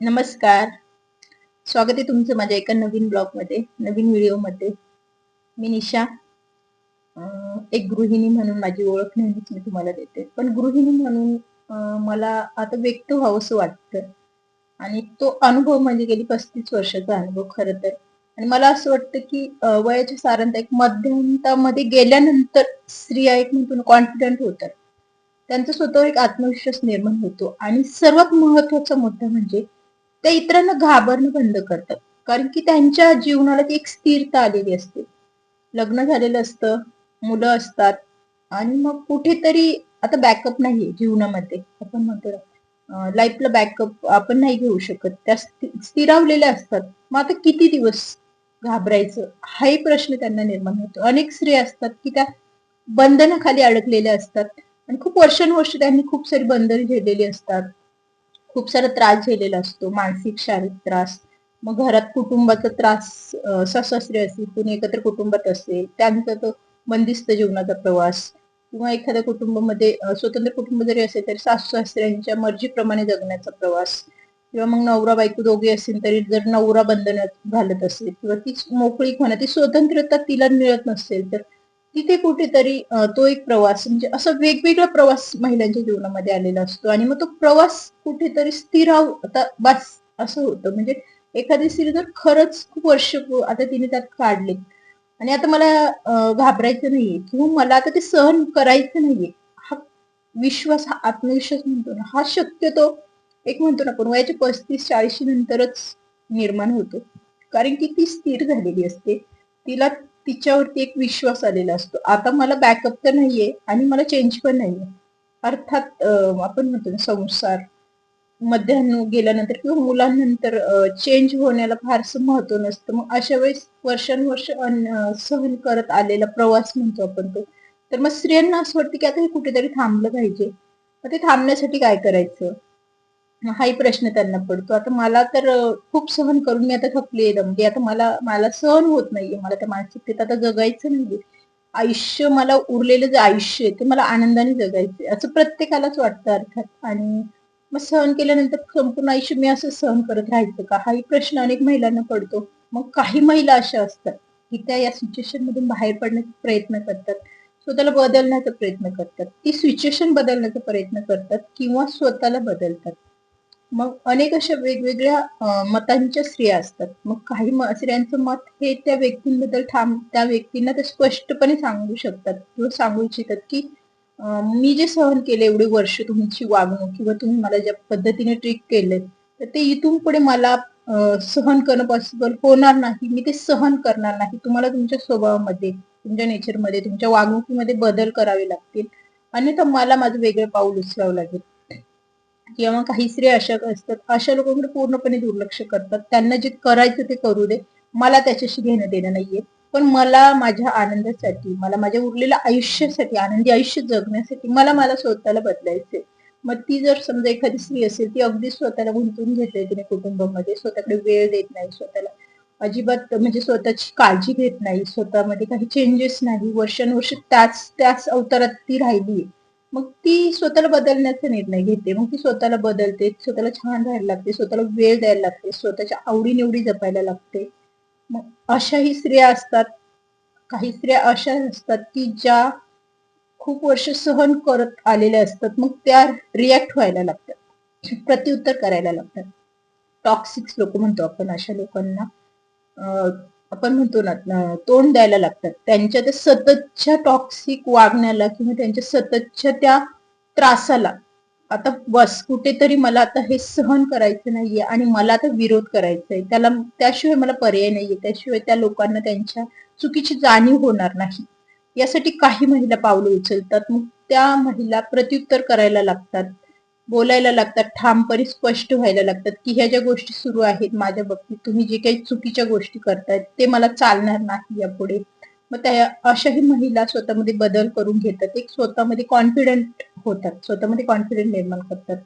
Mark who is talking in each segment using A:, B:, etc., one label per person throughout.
A: नमस्कार. स्वागत आहे तुमचं माझ्या एका नवीन ब्लॉगमध्ये, नवीन व्हिडिओमध्ये. मी निशा. एक गृहिणी म्हणून माझी ओळख नेहमीच मी तुम्हाला देते. पण गृहिणी म्हणून मला आता व्यक्त व्हावंसं वाटतं आणि तो अनुभव म्हणजे गेली 35 वर्षाचा अनुभव खरं तर. आणि मला असं वाटतं, की वयाच्या साधारणतः एक मध्यंतामध्ये गेल्यानंतर स्त्रिया एक म्हणतो ना कॉन्फिडंट होतात. त्यांचा स्वतःवर एक आत्मविश्वास निर्माण होतो आणि सर्वात महत्वाचा मुद्दा म्हणजे त्या इतरांना घाबरणं बंद करतात. कारण की त्यांच्या जीवनाला ती एक स्थिरता आलेली असते. लग्न झालेलं असतं, मुलं असतात आणि मग कुठेतरी आता बॅकअप नाहीये जीवनामध्ये. आपण म्हणतो ना, लाईफला बॅकअप आपण नाही घेऊ शकत. त्या स्थिरावलेल्या असतात. मग आता किती दिवस घाबरायचं? हाही प्रश्न त्यांना निर्माण होतो. अनेक स्त्रिया असतात की त्या बंधनाखाली अडकलेल्या असतात आणि खूप वर्षानुवर्ष त्यांनी खूप सारी बंधने झेललेली असतात. खूप सारा त्रास झेलेला असतो, मानसिक, शारीरिक त्रास. मग घरात कुटुंबाचा त्रास, सासू-सासरे असतील, कुणी एकत्र कुटुंबात असेल, त्यांचा तो बंदिस्त जीवनाचा प्रवास किंवा एखाद्या कुटुंबामध्ये स्वतंत्र कुटुंब जरी असेल तरी सासू-सासऱ्यांच्या मर्जीप्रमाणे जगण्याचा प्रवास किंवा मग नवरा-बायको दोघे असतील तरी जर नवरा बंधनात घालत असेल किंवा ती मोकळीक म्हणा, ती स्वतंत्रता तिला मिळत नसेल तर तिथे कुठेतरी तो एक प्रवास म्हणजे असा वेगवेगळा प्रवास महिलांच्या जीवनामध्ये आलेला असतो आणि मग तो प्रवास कुठेतरी स्थिराव आता बस असं होतं. म्हणजे एखादी स्त्री जर खरंच खूप वर्ष आता तिने त्यात काढले आणि आता मला घाबरायचं नाहीये किंवा मला आता ते सहन करायचं नाहीये. हा विश्वास, हा आत्मविश्वास म्हणतो ना, हा शक्यतो एक म्हणतो ना आपण वयाच्या 35-40 नंतरच निर्माण होतो. कारण की ती स्थिर झालेली असते. तिला तिच्यावरती एक विश्वास आलेला असतो. आता मला बॅकअप तर नाहीये आणि मला चेंज पण नाहीये. अर्थात आपण म्हणतो ना संसार मध्यान्ह गेल्यानंतर किंवा मुलांनंतर चेंज होण्याला फारसं महत्व नसतं. मग अशा वेळेस वर्षानुवर्ष सहन करत आलेला प्रवास म्हणतो आपण तो. तर मग स्त्रियांना असं वाटतं की आता हे कुठेतरी थांबलं पाहिजे. मग ते थांबण्यासाठी काय करायचं? हाही प्रश्न त्यांना पडतो. आता मला तर खूप सहन करून मी आता थकलीये, दमली. आता मला मला सहन होत नाहीये. मला त्या मानसिकतेत आता जगायचं नाहीये. आयुष्य मला उरलेलं जे आयुष्य आहे ते मला आनंदाने जगायचंय. असं प्रत्येकालाच वाटतं अर्थात. आणि मग सहन केल्यानंतर संपूर्ण आयुष्य मी असं सहन करत राहायचं का? हाही प्रश्न अनेक महिलांना पडतो. मग काही महिला अशा असतात, की त्या या सिच्युएशन मधून बाहेर पडण्याचा प्रयत्न करतात. स्वतःला बदलण्याचा प्रयत्न करतात. ती सिच्युएशन बदलण्याचा प्रयत्न करतात किंवा स्वतःला बदलतात. मग अनेक अशा वेगवेगळ्या मतांच्या स्त्रिया असतात. मग काही स्त्रियांचं मत हे त्या व्यक्तींबद्दल त्या व्यक्तींना ते स्पष्टपणे सांगू शकतात किंवा सांगू इच्छितात, की मी जे सहन केले एवढे वर्ष तुमची वागणूक किंवा तुम्ही मला ज्या पद्धतीने ट्रीट केलंय, तर ते इथून पुढे मला सहन करणं पॉसिबल होणार नाही. मी ते सहन करणार नाही. तुम्हाला तुमच्या स्वभावामध्ये, तुमच्या नेचरमध्ये, तुमच्या वागणुकीमध्ये बदल करावे लागतील. अन्यथा मला माझं वेगळं पाऊल उचलावं लागेल. किंवा मग काही स्त्रिया अशा असतात, अशा लोकांकडे पूर्णपणे दुर्लक्ष करतात. त्यांना जे करायचं ते करू दे. मला त्याच्याशी घेणं देणं नाहीये. पण मला माझ्या आनंदासाठी, मला माझ्या उरलेल्या आयुष्यासाठी, आनंदी आयुष्य जगण्यासाठी मला मला स्वतःला बदलायचंय. मग ती जर समजा एखादी स्त्री असेल, ती अगदी स्वतःला गुंतवून घेते तिने कुटुंबामध्ये, स्वतःकडे वेळ देत नाही, स्वतःला अजिबात म्हणजे स्वतःची काळजी घेत नाही, स्वतःमध्ये काही चेंजेस नाही, वर्षानुवर्ष त्याच त्याच अवतारात ती राहिली. मग ती स्वतःला बदलण्याचा निर्णय घेते. मग ती स्वतःला बदलते, स्वतःला छान राहायला लागते, स्वतःला वेळ द्यायला लागते, स्वतःच्या आवडी-निवडी जपायला लागते. मग अशाही स्त्रिया असतात. काही स्त्रिया अशा असतात, की ज्या खूप वर्ष सहन करत आलेल्या असतात. मग त्या रिएक्ट व्हायला लागतात. प्रत्युत्तर करायला लागतात. टॉक्सिक्स लोकं म्हणतो आपण अशा लोकांना. आपण म्हणतो ना तोंड द्यायला लागतात. त्यांच्या त्या सततच्या टॉक्सिक वागण्याला किंवा त्यांच्या सततच्या त्या त्रासाला आता बस कुठेतरी मला आता हे सहन करायचं नाहीये आणि मला आता विरोध करायचा आहे. त्याशिवाय मला पर्याय नाहीये. त्याशिवाय त्या लोकांना त्यांच्या चुकीची जाणीव होणार नाही. यासाठी काही महिला पावलं उचलतात. मग त्या महिला प्रत्युत्तर करायला लागतात. बोलायला लागतात, ठामपणे स्पष्ट व्हायला लागतात, की ह्या ज्या गोष्टी सुरू आहेत माझ्या बाबतीत, तुम्ही जे काही चुकीच्या गोष्टी करतायत, ते मला चालणार नाही यापुढे. मग त्या अशाही महिला स्वतःमध्ये बदल करून घेतात. एक स्वतःमध्ये कॉन्फिडंट होतात, स्वतःमध्ये कॉन्फिडंट निर्माण करतात.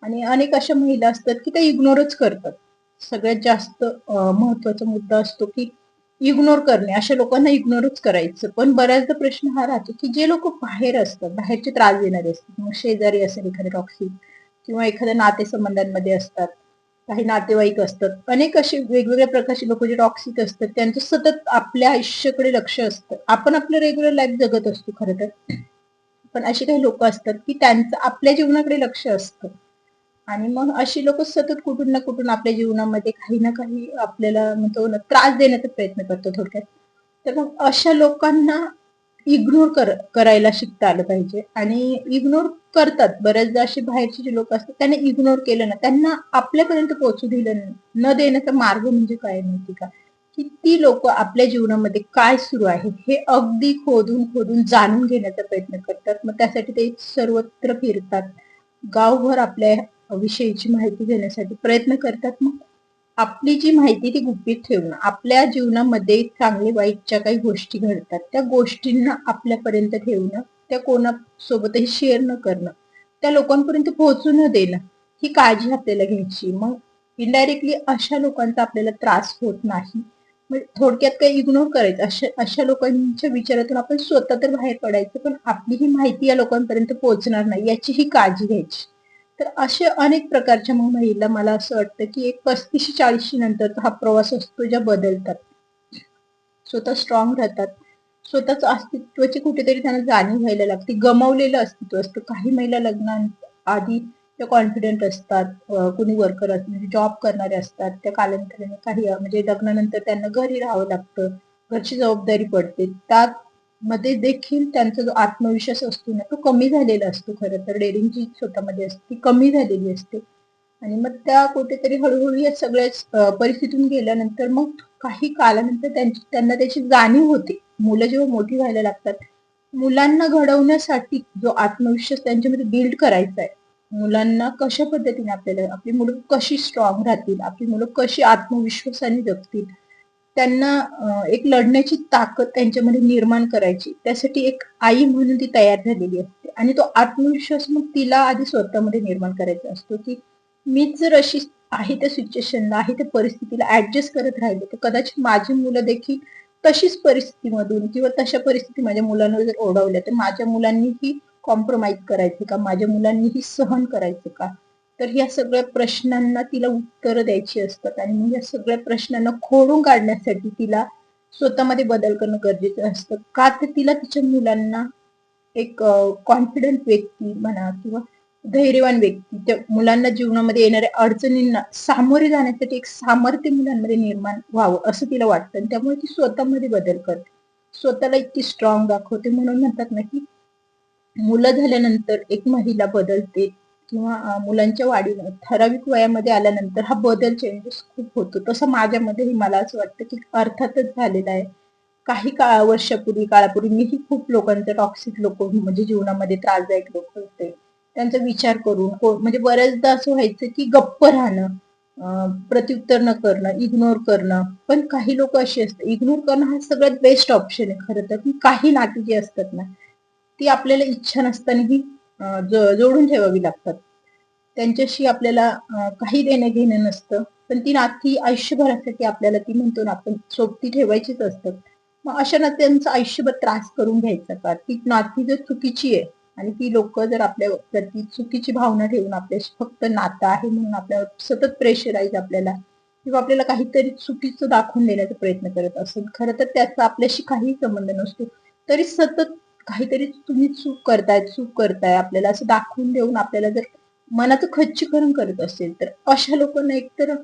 A: आणि अनेक अशा महिला असतात, की त्या इग्नोरच करतात. सगळ्यात जास्त महत्वाचा मुद्दा असतो, की इग्नोर करणे. अशा लोकांना इग्नोरच करायचं. पण बऱ्याचदा प्रश्न हा राहतो, की जे लोकं बाहेर असतात, बाहेरचे त्रास देणारे असतात, मग शेजारी असेल एखादे टॉक्सिक किंवा एखाद्या नातेसंबंधांमध्ये असतात. काही नातेवाईक असतात, अनेक असे वेगवेगळ्या प्रकारचे लोक जे टॉक्सिक असतात, त्यांचं सतत आपल्या आयुष्याकडे लक्ष असतं. आपण आपलं रेग्युलर लाईफ जगत असतो खरं तर, पण अशी काही लोक असतात की त्यांचं आपल्या जीवनाकडे लक्ष असतं आणि मग अशी लोक सतत कुठून ना कुठून आपल्या जीवनामध्ये काही ना काही आपल्याला म्हणतो ना त्रास देण्याचा प्रयत्न करतो थोडक्यात. तर मग अशा लोकांना इग्नोर करायला शिकता आलं पाहिजे आणि इग्नोर करतात बऱ्याचदा. असे बाहेरचे जे लोक असतात त्यांनी इग्नोर केलं ना, त्यांना आपल्यापर्यंत पोहोचू दिलं न देण्याचा मार्ग म्हणजे काय माहिती का, की ती लोक आपल्या जीवनामध्ये काय सुरू आहे हे अगदी खोदून खोदून जाणून घेण्याचा प्रयत्न करतात. मग त्यासाठी ते सर्वत्र फिरतात, गावभर आपल्या विषयीची माहिती घेण्यासाठी प्रयत्न करतात. मग आपली जी माहिती ती गुपित ठेवणं, आपल्या जीवनामध्ये चांगले वाईटच्या काही गोष्टी घडतात त्या गोष्टींना आपल्यापर्यंत ठेवणं, त्या कोणासोबतही शेअर न करणं, त्या लोकांपर्यंत पोहोचू न देणं, ही काळजी आपल्याला घ्यायची. मग इनडायरेक्टली अशा लोकांचा आपल्याला त्रास होत नाही. थोडक्यात काही इग्नोर करायचं. अशा लोकांच्या विचारातून आपण स्वतः तर बाहेर पडायचं, पण आपली ही माहिती या लोकांपर्यंत पोहोचणार नाही याची ही काळजी घ्यायची. तर असे अनेक प्रकारच्या मग महिला, मला असं वाटतं की एक 35-40 नंतरचा हा प्रवास असतो, ज्या बदलतात, स्वतः स्ट्रॉंग राहतात, स्वतःच अस्तित्वाची कुठेतरी त्यांना जाणीव व्हायला लागते. गमावलेलं अस्तित्व असतं. काही महिला लग्नाआधी त्या कॉन्फिडंट असतात, कोणी वर्कर असतात म्हणजे जॉब करणारे असतात, त्या कालांतराने काही म्हणजे लग्नानंतर त्यांना घरी राहावं लागतं, घरची जबाबदारी पडते, त्यात मध्ये देखील त्यांचा जो आत्मविश्वास असतो ना तो कमी झालेला असतो. खरं तर डेअरिंग जी स्वतःमध्ये असते ती कमी झालेली असते आणि मग त्या कुठेतरी हळूहळू या सगळ्या परिस्थितीतून गेल्यानंतर मग काही कालानंतर त्यांना त्याची जाणीव होते. मुलं जेव्हा मोठी व्हायला लागतात, मुलांना घडवण्यासाठी जो आत्मविश्वास त्यांच्यामध्ये बिल्ड करायचा आहे, मुलांना कशा पद्धतीने आपल्याला आपली मुलं कशी स्ट्रॉंग राहतील, आपली मुलं कशी आत्मविश्वासाने जगतील, त्यांना एक लढण्याची ताकद त्यांच्यामध्ये निर्माण करायची, त्यासाठी एक आई म्हणून ती तयार झालेली असते. आणि तो आत्मविश्वास मग तिला आधी स्वतःमध्ये निर्माण करायचा असतो की मीच जर अशी आहे त्या सिच्युएशनला, आहे त्या परिस्थितीला ऍडजस्ट करत राहिले तर कदाचित माझी मुलं देखील तशीच परिस्थितीमधून किंवा तशा परिस्थिती माझ्या मुलांवर जर ओढवल्या तर माझ्या मुलांनीही कॉम्प्रोमाइज करायचे का, माझ्या मुलांनीही सहन करायचे का. तर या सगळ्या प्रश्नांना तिला उत्तरं द्यायची असतात आणि मग या सगळ्या प्रश्नांना खोडून काढण्यासाठी तिला स्वतःमध्ये बदल करणं गरजेचं असतं. का तर तिला तिच्या मुलांना एक कॉन्फिडंट व्यक्ती म्हणा किंवा धैर्यवान व्यक्ती, त्या मुलांना जीवनामध्ये येणाऱ्या अडचणींना सामोरे जाण्यासाठी एक सामर्थ्य मुलांमध्ये निर्माण व्हावं असं तिला वाटतं आणि त्यामुळे ती स्वतःमध्ये बदल करते, स्वतःला इतकी स्ट्रॉंग दाखवते. म्हणून म्हणतात ना की मुलं झाल्यानंतर एक महिला बदलते किंवा मुलांच्या वाढीनं ठराविक वयामध्ये आल्यानंतर हा बदल चेंजेस खूप होतो. तसं माझ्यामध्येही मला असं वाटतं की अर्थातच झालेला आहे. काही काळापूर्वी मीही खूप लोकांचे टॉक्सिक लोक म्हणजे जीवनामध्ये त्रासदायक लोक होते, त्यांचा विचार करून म्हणजे बऱ्याचदा असं व्हायचं की गप्प राहणं, प्रत्युत्तर न करणं, इग्नोर करणं. पण काही लोक अशी असतात, इग्नोर करणं हा सगळ्यात बेस्ट ऑप्शन आहे खरं तर. काही नाती जी असतात ना ती आपल्याला इच्छा नसतानाही जोडून ठेवावी लागतात. त्यांच्याशी आपल्याला काही देणं घेणं नसतं, पण ती नाती आयुष्यभरासाठी आपल्याला, ती म्हणतो ना आपण, सोबती ठेवायचीच असतात. मग अशा नात्यांचं आयुष्यभर त्रास करून घ्यायचा का. ती नाती जर चुकीची आहे आणि ती लोक जर आपल्या प्रती चुकीची भावना ठेवून आपल्याशी फक्त नातं आहे म्हणून आपल्याला सतत प्रेशराईज आपल्याला किंवा आपल्याला काहीतरी चुकीचं दाखवून देण्याचा प्रयत्न करत असेल, खरं तर त्याचा आपल्याशी काही संबंध नसतो, तरी सतत काहीतरी तुम्ही चूक करताय आपल्याला असं दाखवून देऊन आपल्याला जर मनाचं खच्चीकरण करत असेल, तर अशा लोकांना एकतर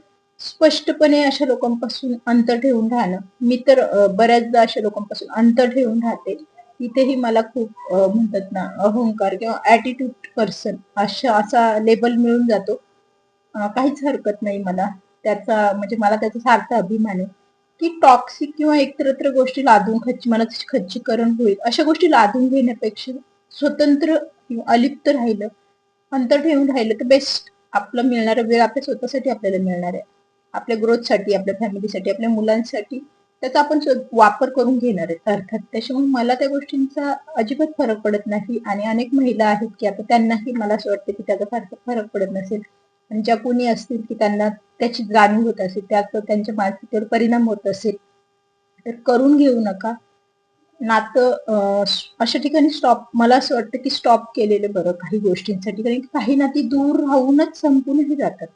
A: स्पष्टपणे अशा लोकांपासून अंतर ठेवून राहणं. मी तर बऱ्याचदा अशा लोकांपासून अंतर ठेवून राहते. तिथेही मला खूप म्हणतात ना अहंकार किंवा ऍटिट्यूड पर्सन असा लेबल मिळून जातो. काहीच हरकत नाही मला त्याचा, म्हणजे मला त्याचा सार्थ अभिमान आहे की टॉक्सिक किंवा इतरत्र गोष्टी लादून मनाचं खच्चीकरण होईल अशा गोष्टी लादून घेण्यापेक्षा स्वतंत्र किंवा अलिप्त राहिलं, अंतर ठेवून राहिलं तर बेस्ट. आपलं मिळणारा वेळ आपल्या स्वतःसाठी आपल्याला मिळणार आहे, आपल्या ग्रोथसाठी, आपल्या फॅमिलीसाठी, आपल्या मुलांसाठी त्याचा आपण वापर करून घेणार आहेत अर्थात. त्याच्यामुळे मला त्या गोष्टींचा अजिबात फरक पडत नाही आणि अनेक महिला आहेत की आता त्यांनाही मला असं वाटतं की त्याचा फारसा फरक पडत नसेल आणि ज्या कोणी असतील की त्यांना त्याची जाणीव होत असेल, त्याचा त्यांच्या मानसिकतेवर परिणाम होत असेल, तर करून घेऊ नका नातं. अशा ठिकाणी स्टॉप, मला असं वाटतं की स्टॉप केलेलं बरं काही गोष्टींसाठी, कारण काही नाती दूर राहूनच संपूनही जातात.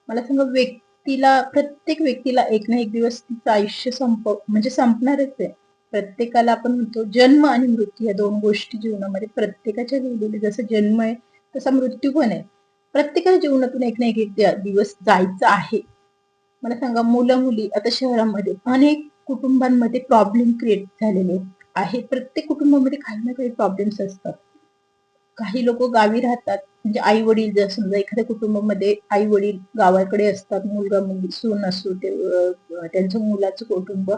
A: मला सांगा, प्रत्येक व्यक्तीला एक ना एक दिवस तिचं आयुष्य म्हणजे संपणारच आहे. प्रत्येकाला आपण म्हणतो जन्म आणि मृत्यू या दोन गोष्टी जीवनामध्ये प्रत्येकाच्या लिहिलेल्या. जसं जन्म आहे तसा मृत्यू पण आहे. प्रत्येकाच्या जीवनातून एक ना एक दिवस जायचं आहे. मला सांगा, मुलं मुली आता शहरामध्ये अनेक कुटुंबांमध्ये प्रॉब्लेम क्रिएट झालेले आहे. प्रत्येक कुटुंबामध्ये काही ना काही प्रॉब्लेम्स असतात. काही लोक गावी राहतात, म्हणजे आई वडील, जर समजा एखाद्या कुटुंबामध्ये आई वडील गावाकडे असतात, मुलगा मुलगी सून असो, त्यांचं मुलाचं कुटुंब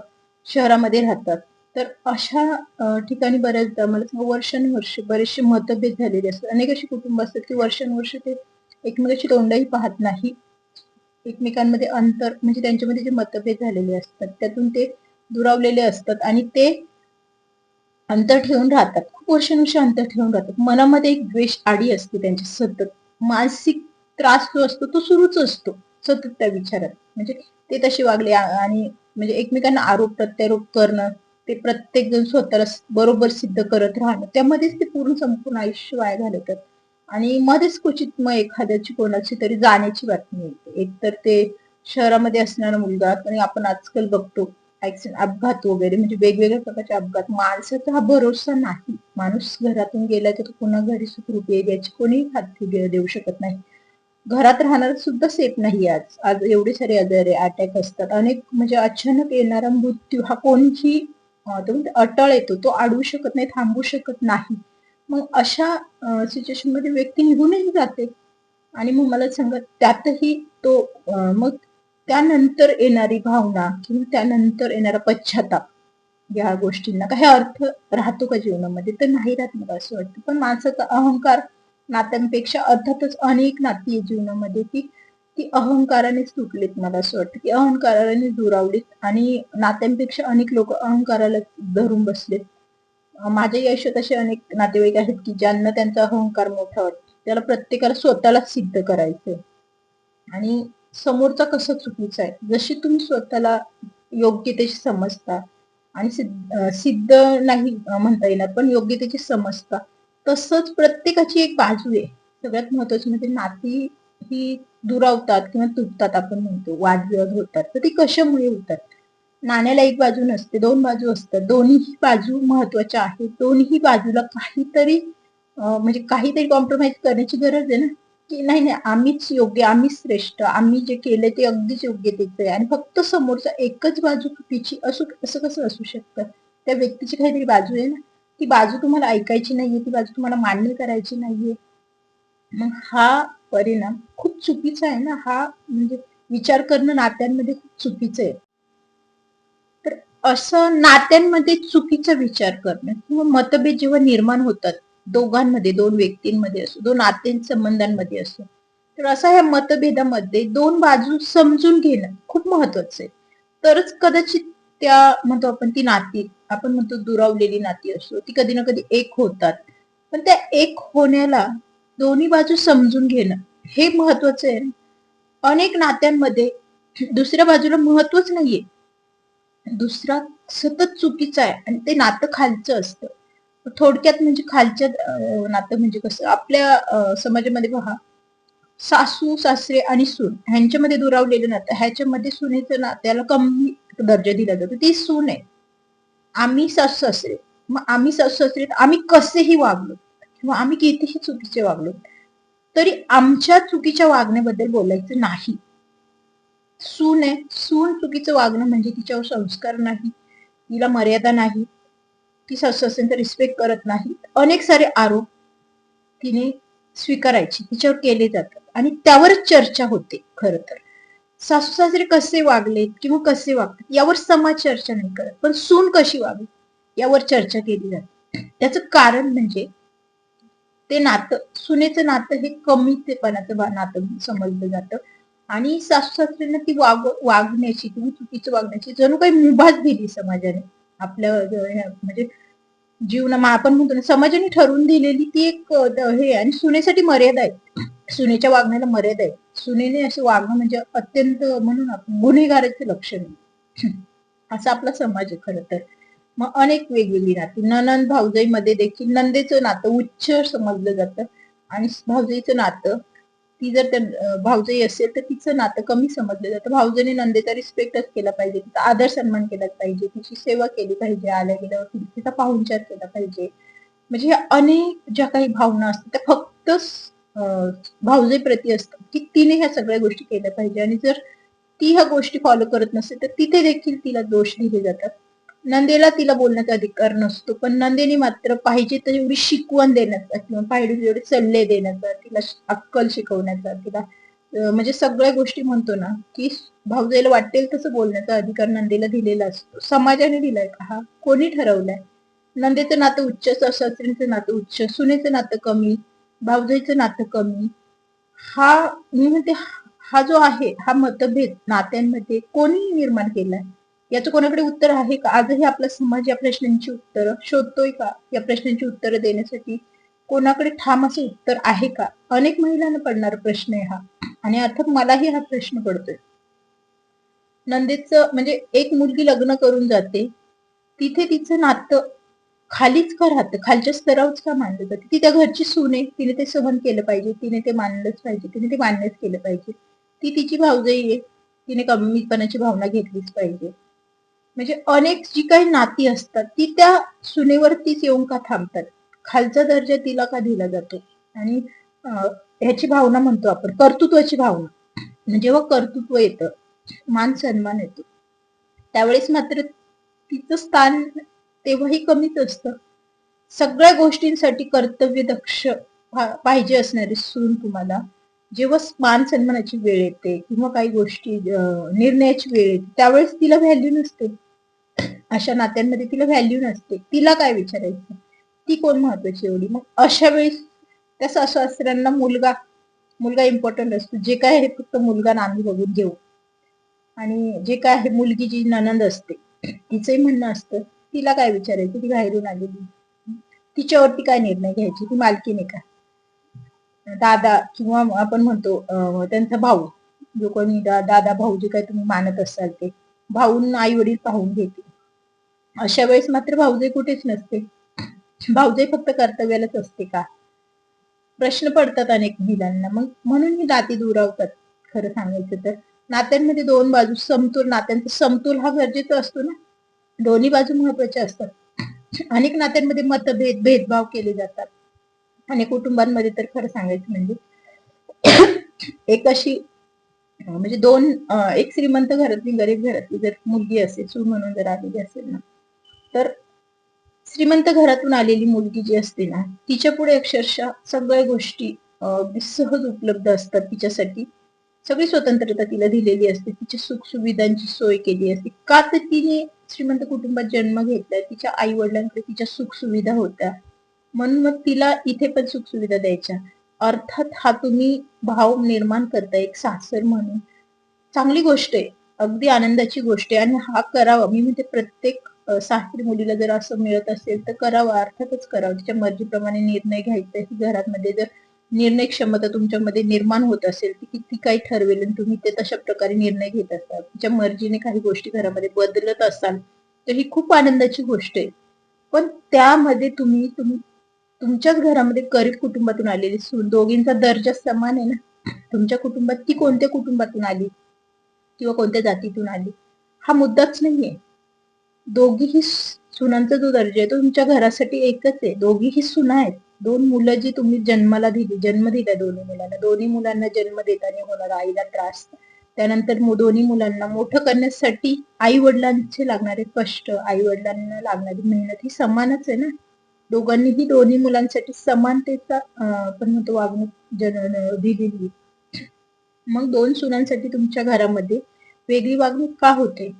A: शहरामध्ये राहतात. तर अशा ठिकाणी बऱ्याचदा मला सांगा वर्षानुवर्ष बरेचसे मतभेद झालेले असतात. अनेक अशी कुटुंब असतात की वर्षानुवर्ष ते एकमेकाची तोंडही पाहत नाही. एकमेकांमध्ये अंतर, म्हणजे त्यांच्यामध्ये जे मतभेद झालेले असतात त्यातून ते दुरावलेले असतात आणि ते अंतर ठेवून राहतात. खूप वर्षानुवर्ष अंतर ठेवून राहतात. मनामध्ये एक द्वेष आडी असते त्यांची सतत. मानसिक त्रास जो असतो तो सुरूच असतो सतत त्या विचारात. म्हणजे ते तसे वागले आणि म्हणजे एकमेकांना आरोप प्रत्यारोप करणं, ते प्रत्येक जण स्वतःला बरोबर सिद्ध करत राहणं, त्यामध्येच ते संपूर्ण आयुष्य वाया घालवतात. आणि मध्येच क्वचित मग एखाद्याची कोणाची तरी जाण्याची बातमी येते. एकतर ते शहरामध्ये असणारा मुलगा, आणि आपण आजकाल बघतो अपघात वगैरे, म्हणजे वेगवेगळ्या प्रकारचे अपघात. माणसाचा हा भरोसा नाही. माणूस घरातून गेला तर तो पुन्हा घरी सुखरूप येईल याची कोणीही खात्री देऊ शकत नाही. घरात राहणार सुद्धा सेफ नाही. आज एवढे सारे आजार अटॅक असतात, अनेक म्हणजे अचानक येणारा मृत्यू हा कोणीही अटळ येतो, तो अडवू शकत नाही, थांबवू शकत नाही. मग अशा सिच्युएशन मध्ये व्यक्ती निघूनही जाते. आणि मग मला सांगा, त्यातही तो मग त्यानंतर येणारी भावना किंवा त्यानंतर येणारा पश्चाताप, या गोष्टींना काही अर्थ राहतो का जीवनामध्ये? तर नाही राहत मला असं वाटतं. पण माणसाचा अहंकार नात्यांपेक्षा, अर्थातच अनेक नाती आहे जीवनामध्ये ती अहंकारानेच तुटलीत. मला असं वाटतं की अहंकाराने दुरावलीत आणि नात्यांपेक्षा अनेक लोक अहंकाराला धरून बसलेत. माझ्याही आयुष्यात असे अनेक नातेवाईक आहेत की ज्यांना त्यांचा अहंकार मोठा वाटतो. त्याला प्रत्येकाला स्वतःलाच सिद्ध करायचंय आणि समोरचा कसं चुकीचा आहे. जशी तुम्ही स्वतःला योग्यतेची समजता आणि सिद्ध नाही म्हणता येणार, पण योग्यतेची समजता, तसंच प्रत्येकाची एक बाजू आहे. सगळ्यात महत्वाची म्हणजे नाती ही दुरावतात किंवा तुटतात, आपण म्हणतो वादविवाद होतात, तर ती कशामुळे होतात? नाण्याला एक बाजू नसते, दोन बाजू असतात. दोन्ही बाजू महत्वाच्या आहेत. दोन्ही बाजूला काहीतरी म्हणजे काहीतरी कॉम्प्रोमाइज करण्याची गरज आहे ना, की नाही नाही आम्हीच योग्य, आम्हीच श्रेष्ठ, आम्ही जे केले ते अगदीच योग्यतेचं आहे आणि फक्त समोरचा एकच बाजू चुकीची असं कसं असू शकतं? त्या व्यक्तीची काहीतरी बाजू आहे ना, ती बाजू तुम्हाला ऐकायची नाहीये, ती बाजू तुम्हाला मान्य करायची नाहीये. मग हा परिणाम खूप चुकीचा आहे ना. हा म्हणजे विचार करणं नात्यांमध्ये खूप चुकीचं आहे. तर असं नात्यांमध्ये चुकीचा विचार करणं किंवा मतभेद जेव्हा निर्माण होतात दोघांमध्ये, दोन व्यक्तींमध्ये असो, दोन नातेसंबंधांमध्ये असो, तर अशा ह्या मतभेदामध्ये दोन बाजू समजून घेणं खूप महत्वाचं आहे. तरच कदाचित त्या म्हणतो आपण ती नाती, आपण म्हणतो दुरावलेली नाती असो, ती कधी ना कधी एक होतात. पण त्या एक होण्याला दोन्ही बाजू समजून घेणं हे महत्वाचं आहे. अनेक नात्यांमध्ये दुसऱ्या बाजूला महत्वच नाहीये, दुसरा सतत चुकीचा आहे आणि ते नातं खालचं असतं. थोडक्यात म्हणजे खालच्या नातं म्हणजे कसं, आपल्या समाजामध्ये पहा, सासू सासरे आणि सून ह्यांच्यामध्ये दुरावलेलं नातं, ह्याच्यामध्ये सुनेचं नात्याला कमी दर्जा दिला जातो. ती सून आहे, आम्ही सासू सासरे. मग आम्ही सासू सासरे आम्ही कसेही वागलो किंवा आम्ही कितीही चुकीचे वागलो तरी आमच्या चुकीच्या वागण्याबद्दल बोलायचं नाही. सून आहे, सून चुकीचं वागणं म्हणजे तिच्यावर संस्कार नाही, तिला मर्यादा नाही, ती सासू सासऱ्यांचा रिस्पेक्ट करत नाही, अनेक सारे आरोप तिने स्वीकारायचे, तिच्यावर केले जातात आणि त्यावरच चर्चा होते. खरं तर सासू सासरे कसे वागलेत किंवा कसे वागतात यावर समाज चर्चा नाही करत, पण सून कशी वागली यावर चर्चा केली जाते. त्याचं कारण म्हणजे ते नातं, सुनेचं नातं हे कमीतेपणाचं नातं समजलं जातं आणि सासू सासऱ्यांना ती वागण्याची किंवा चुकीचं वागण्याची जणू काही मुभाच दिली समाजाने. आपल्या म्हणजे आपण म्हणतो ना, समाजाने ठरवून दिलेली ती एक हे, आणि सुनेसाठी मर्यादा आहे, सुनेच्या वागण्याला मर्यादा आहे. सुनेने असं वागणं म्हणजे अत्यंत म्हणून आपण गुन्हेगाराचे लक्षण असा आपला समाज आहे खरं तर. मग अनेक वेगवेगळी नाती, नणंद भाऊजाईमध्ये देखील नंदेचं नातं उच्च समजलं जातं आणि भाऊजाईचं नातं ती जर त्या भाऊजाई असेल तर तिचं नातं कमी समजलं जातं. भाऊजाईने नंदेचा रिस्पेक्टच केला पाहिजे, तिचा आदर सन्मान केला पाहिजे, तिची सेवा केली पाहिजे, आल्या गेल्यावर तिचा पाहुणचार केला पाहिजे. म्हणजे अनेक ज्या काही भावना असतात त्या फक्त भाऊजाई प्रती असतात की तिने ह्या सगळ्या गोष्टी केल्या पाहिजे. आणि जर ती ह्या गोष्टी फॉलो करत नसेल तर तिथे देखील तिला दोष दिले जातात. नंदेला तिला बोलण्याचा अधिकार नसतो, पण नंदेने मात्र पाहिजे तर एवढी शिकवण देण्याचा किंवा पाहिजे तेवढे सल्ले देण्याचा, तिला अक्कल शिकवण्याचा, तिला म्हणजे सगळ्या गोष्टी म्हणतो ना की भाऊजाईला वाटेल तसं बोलण्याचा अधिकार नंदेला दिलेला असतो. समाजाने दिलाय का? हा कोणी ठरवलाय? नंदेचं नातं उच्च, सासऱ्यांचं नातं उच्च, सुनेचं नातं कमी, भाऊजाईचं नातं कमी. हा मी म्हणते हा जो आहे हा मतभेद नात्यांमध्ये कोणी निर्माण केलाय? याचं कोणाकडे उत्तर आहे का? आजही आपला समाज या प्रश्नांची उत्तरं शोधतोय का? या प्रश्नांची उत्तरं देण्यासाठी कोणाकडे ठाम असं उत्तर आहे का? अनेक महिलांना पडणारा प्रश्न आहे हा. आणि अर्थात मलाही हा प्रश्न पडतोय. नंदेचं म्हणजे एक मुलगी लग्न करून जाते, तिथे तिचं नातं खालीच का राहतं? खालच्या स्तरावरच का मानलं जातं? ती त्या घरची सून आहे, तिने ते सहन केलं पाहिजे, तिने ते मानलंच पाहिजे, तिने ते मान्यच केलं पाहिजे. ती तिची भाऊजाई आहे, तिने कमीपणाची भावना घेतलीच पाहिजे. म्हणजे अनेक जी काही नाती असतात ती त्या सुनेवरतीच येऊन का थांबतात? खालचा दर्जा तिला का दिला जातो? आणि ह्याची भावना म्हणतो आपण कर्तृत्वाची भावना. जेव्हा कर्तृत्व येतं, मान सन्मान येतो, त्यावेळेस मात्र तिचं स्थान तेव्हाही कमीच असतं. सगळ्या गोष्टींसाठी कर्तव्य दक्ष पाहिजे असणारी सून तुम्हाला जेव्हा मान सन्मानाची वेळ येते किंवा काही गोष्टी निर्णयाची वेळ येते त्यावेळेस तिला व्हॅल्यू नसते. अशा नात्यांमध्ये तिला व्हॅल्यू नसते. तिला काय विचारायचं? ती कोण महत्वाची एवढी? मग अशा वेळेस त्या सासू सासऱ्यांना मुलगा इम्पॉर्टंट असतो. जे काय आहे फक्त मुलगा आम्ही बघून घेऊ. आणि जे काय आहे मुलगी जी नणंद असते तिचंही म्हणणं असतं तिला काय विचारायचं? ती बाहेरून आलेली, तिच्यावरती काय निर्णय घ्यायची? ती मालकीण आहे का? दादा किंवा आपण म्हणतो त्यांचा भाऊ, जो कोणी दादा भाऊ जे काही तुम्ही मानत असाल ते भाऊन आई वडील पाहून घेते. अशा वेळेस मात्र भाऊजाई कुठेच नसते. भाऊजाई फक्त कर्तव्यालाच असते का? प्रश्न पडतात अनेक महिलांना. मग म्हणून ही नाती दुरावतात. खरं सांगायचं तर नात्यांमध्ये दोन बाजू समतोल, नात्यांचा समतोल हा गरजेचा असतो ना. दोन्ही बाजू महत्वाच्या असतात. अनेक नात्यांमध्ये मतभेद भेदभाव केले जातात. आणि कुटुंबांमध्ये तर खरं सांगायचं म्हणजे एक अशी म्हणजे एक श्रीमंत घरातली गरीब घरातली जर मुलगी असेल, सून म्हणून जर आलेली असेल ना, तर श्रीमंत घरातून आलेली मुलगी जी असते ना तिच्या पुढे अक्षरशः सगळ्या गोष्टी सहज उपलब्ध असतात तिच्यासाठी. सगळी स्वतंत्रता तिला दिलेली असते, तिच्या सुख सुविधांची सोय केली असते. का तर तिने श्रीमंत कुटुंबात जन्म घेतलाय, तिच्या आई वडिलांकडे तिच्या सुख सुविधा होत्या, म्हणून मग तिला इथे पण सुख सुविधा द्यायच्या. अर्थात हा तुम्ही भाव निर्माण करताय एक सासर म्हणून, चांगली गोष्ट आहे, अगदी आनंदाची गोष्ट आहे. आणि हा करावा, मी म्हणते प्रत्येक सासरी मुलीला जर असं मिळत असेल तर करावं, अर्थातच करावं. तिच्या मर्जीप्रमाणे निर्णय घ्यायचा ही घरामध्ये जर निर्णय क्षमता तुमच्यामध्ये निर्माण होत असेल, ती किती काही ठरवेल आणि तुम्ही ते तशा प्रकारे निर्णय घेत असाल, तिच्या मर्जीने काही गोष्टी घरामध्ये बदलत असाल तर ही खूप आनंदाची गोष्ट आहे. पण त्यामध्ये तुम्ही तुमच्याच घरामध्ये गरीब कुटुंबातून आलेली सून, दोघींचा दर्जा समान आहे ना. तुमच्या कुटुंबात ती कोणत्या कुटुंबातून आली किंवा कोणत्या जातीतून आली हा मुद्दाच नाहीये. दोघीही सुनांचा जो दर्जा आहे तो तुमच्या घरासाठी एकच आहे. दोघीही सुना आहेत. दोन मुलं जी तुम्ही जन्म दिला दोन्ही मुलांना, दोन्ही मुलांना जन्म देताना होणारा आईला त्रास, त्यानंतर दोन्ही मुलांना मोठं करण्यासाठी आई वडिलांचे लागणारे कष्ट, आई वडिलांना लागणारी मेहनत ही समानच आहे ना. दोघांनीही दोन्ही मुलांसाठी समानतेचा आपण म्हणतो वागणूक दिलेली. मग दोन सुनांसाठी तुमच्या घरामध्ये वेगळी वागणूक का होते?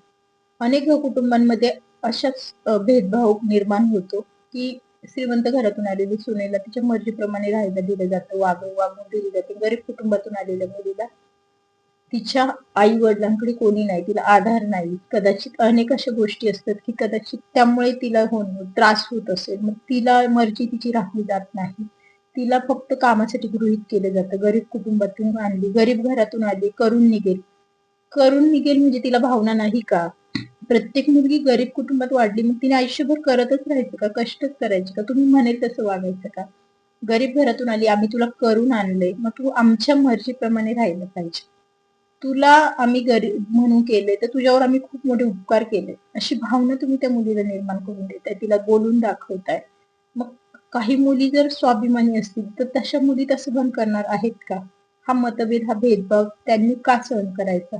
A: अनेक कुटुंबांमध्ये अशाच भेदभाव निर्माण होतो की श्रीमंत घरातून आलेली सुनेला तिच्या मर्जीप्रमाणे राहायला दिलं जातं, वागणूक दिली जाते. गरीब कुटुंबातून आलेल्या मुलीला तिच्या आई वडिलांकडे कोणी नाही, तिला आधार नाही. कदाचित अनेक अशा गोष्टी असतात की कदाचित त्यामुळे तिला त्रास होत असेल, मग तिला मर्जी तिची राखली जात नाही. तिला फक्त कामासाठी गृहीत केलं जातं. गरीब कुटुंबातून आणली, गरीब घरातून आली, करून निघेल म्हणजे तिला भावना नाही का? प्रत्येक मुलगी गरीब कुटुंबात वाढली मग तिने आयुष्यभर करतच राहायचं का? कष्टच करायचे का? तुम्ही म्हणेल तसं वागायचं का? गरीब घरातून आली, आम्ही तुला करून आणलंय, मग तू आमच्या मर्जीप्रमाणे राहिलं पाहिजे. तुला आम्ही गरीब म्हणून केले तर तुझ्यावर आम्ही खूप मोठे उपकार केले, अशी भावना तुम्ही त्या मुलीला निर्माण करून देताय, तिला बोलून दाखवताय. मग काही मुली जर स्वाभिमानी असतील तर तशा मुली तसं सहन करणार आहेत का? हा मतभेद, हा भेदभाव त्यांनी का सहन करायचा?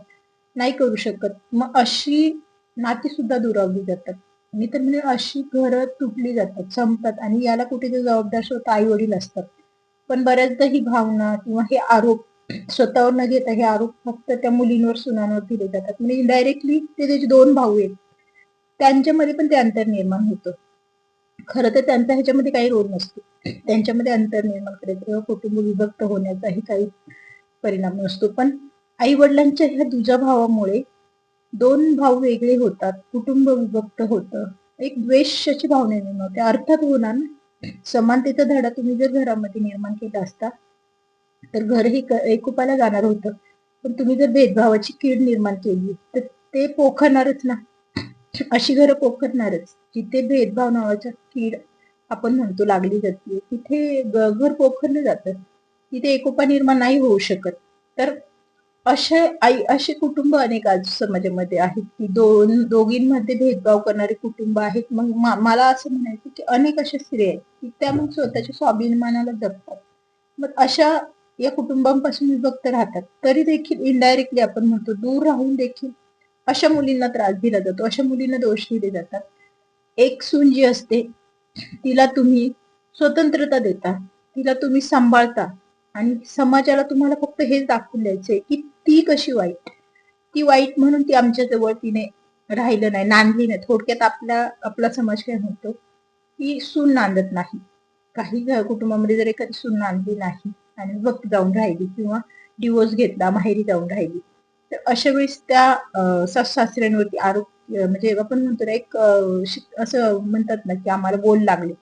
A: नाही करू शकत. मग अशी नाती सुद्धा दुरावली जातात. मी तर म्हणजे अशी घरं तुटली जातात, संपतात, आणि याला कुठेतरी जबाबदार स्वतः आई वडील असतात. पण बऱ्याचदा ही भावना किंवा हे आरोप स्वतःवर न घेता हे आरोप फक्त त्या मुलींवर, सुनांवर दिले जातात. म्हणजे इनडायरेक्टली ते त्याचे दोन भाऊ आहेत, त्यांच्यामध्ये पण ते अंतर निर्माण होतं. खरं तर त्यांचा ह्याच्यामध्ये काही रोल नसतो, त्यांच्यामध्ये अंतर निर्माण करायचं किंवा कुटुंब विभक्त होण्याचाही काही परिणाम नसतो. पण आई वडिलांच्या ह्या दुजाभावामुळे दोन भाऊ वेगळे होतात, कुटुंब विभक्त होतं, एक द्वेषाची भावना निर्माण होते. अर्थात होणार ना, समानतेचा धडा तुम्ही जर घरामध्ये निर्माण केला असता तर घरही एकोपाला जाणार होतं. पण तुम्ही जर भेदभावाची कीड निर्माण केली तर ते पोखरणारच ना. अशी घरं पोखरणारच. जिथे भेदभाव नावाच्या कीड आपण म्हणतो लागली जाते, तिथे घर पोखरलं जातं. तिथे एकोपा निर्माण नाही होऊ शकत. तर असे कुटुंब अनेक आज समाजामध्ये आहेत की दोघींमध्ये भेदभाव करणारे कुटुंब आहेत. मग मला असं म्हणायचं की अनेक अशा स्त्रिया आहेत की त्या मग स्वतःच्या स्वाभिमानाला जपतात. मग अशा या कुटुंबांपासून विभक्त राहतात, तरी देखील इनडायरेक्टली आपण म्हणतो दूर राहून देखील अशा मुलींना त्रास दिला जातो, अशा मुलींना दोष दिले जातात. एक सून जी असते तिला तुम्ही स्वतंत्रता देता, तिला तुम्ही सांभाळता, आणि समाजाला तुम्हाला फक्त हेच दाखवून द्यायचंय की ती कशी वाईट, ती वाईट म्हणून ती आमच्या जवळ तिने राहिलं नाही, नांदली नाही. थोडक्यात आपला समाज काय म्हणतो की सून नांदत नाही. काही कुटुंबामध्ये जर एखादी सून नांदली नाही आणि विभक्त जाऊन राहिली किंवा डिवोर्स घेतला, माहेरी जाऊन राहिली, तर अशा वेळेस त्या सासू सासऱ्यांवरती आरोप, म्हणजे आपण म्हणतो ना एक असं म्हणतात ना की आम्हाला बोल लागले,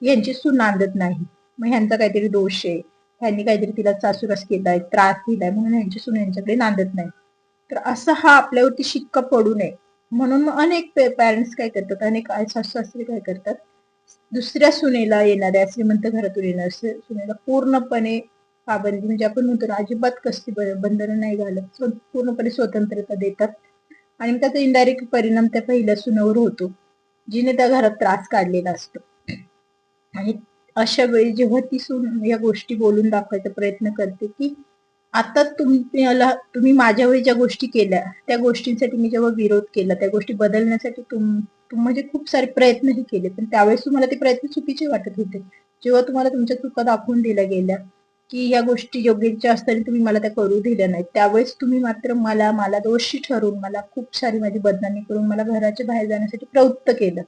A: यांची सून नांदत नाही, मग ह्यांचा काहीतरी दोष आहे, ह्यांनी काहीतरी तिला सासूरस केलाय, त्रास दिलाय, म्हणून ह्यांची सून यांच्याकडे नांदत नाही. तर असा हा आपल्यावरती शिक्का पडू नये म्हणून अनेक पॅरेंट्स काय करतात, अनेक सासू सासरे काय करतात, दुसऱ्या सुनेला येणाऱ्या श्रीमंत घरातून येणाऱ्या सुनेला पूर्णपणे पाबंदी, म्हणजे आपण म्हणतो ना अजिबात कसली बंधनं नाही घालत, पूर्णपणे स्वतंत्रता देतात. आणि त्याचा इनडायरेक्ट परिणाम त्या पहिल्या सुनावर होतो, जिने त्या घरात त्रास काढलेला असतो. आणि अशा वेळी जेव्हा ती सून या गोष्टी बोलून दाखवायचा प्रयत्न करते की आता तुम्ही माझ्या वेळी ज्या गोष्टी केल्या त्या गोष्टींसाठी मी जेव्हा विरोध केला, त्या गोष्टी बदलण्यासाठी म्हणजे खूप सारे प्रयत्नही केले, पण त्यावेळेस तुम्हाला ते प्रयत्न चुकीचे वाटत होते. जेव्हा तुम्हाला तुमच्या चुका दाखवून दिल्या गेल्या की या गोष्टी योग्यच्या असताना तुम्ही मला त्या करू दिल्या नाहीत, त्यावेळेस तुम्ही मात्र मला दोषी ठरवून, मला खूप सारी माझी बदनामी करून मला घराच्या बाहेर जाण्यासाठी प्रवृत्त केलं.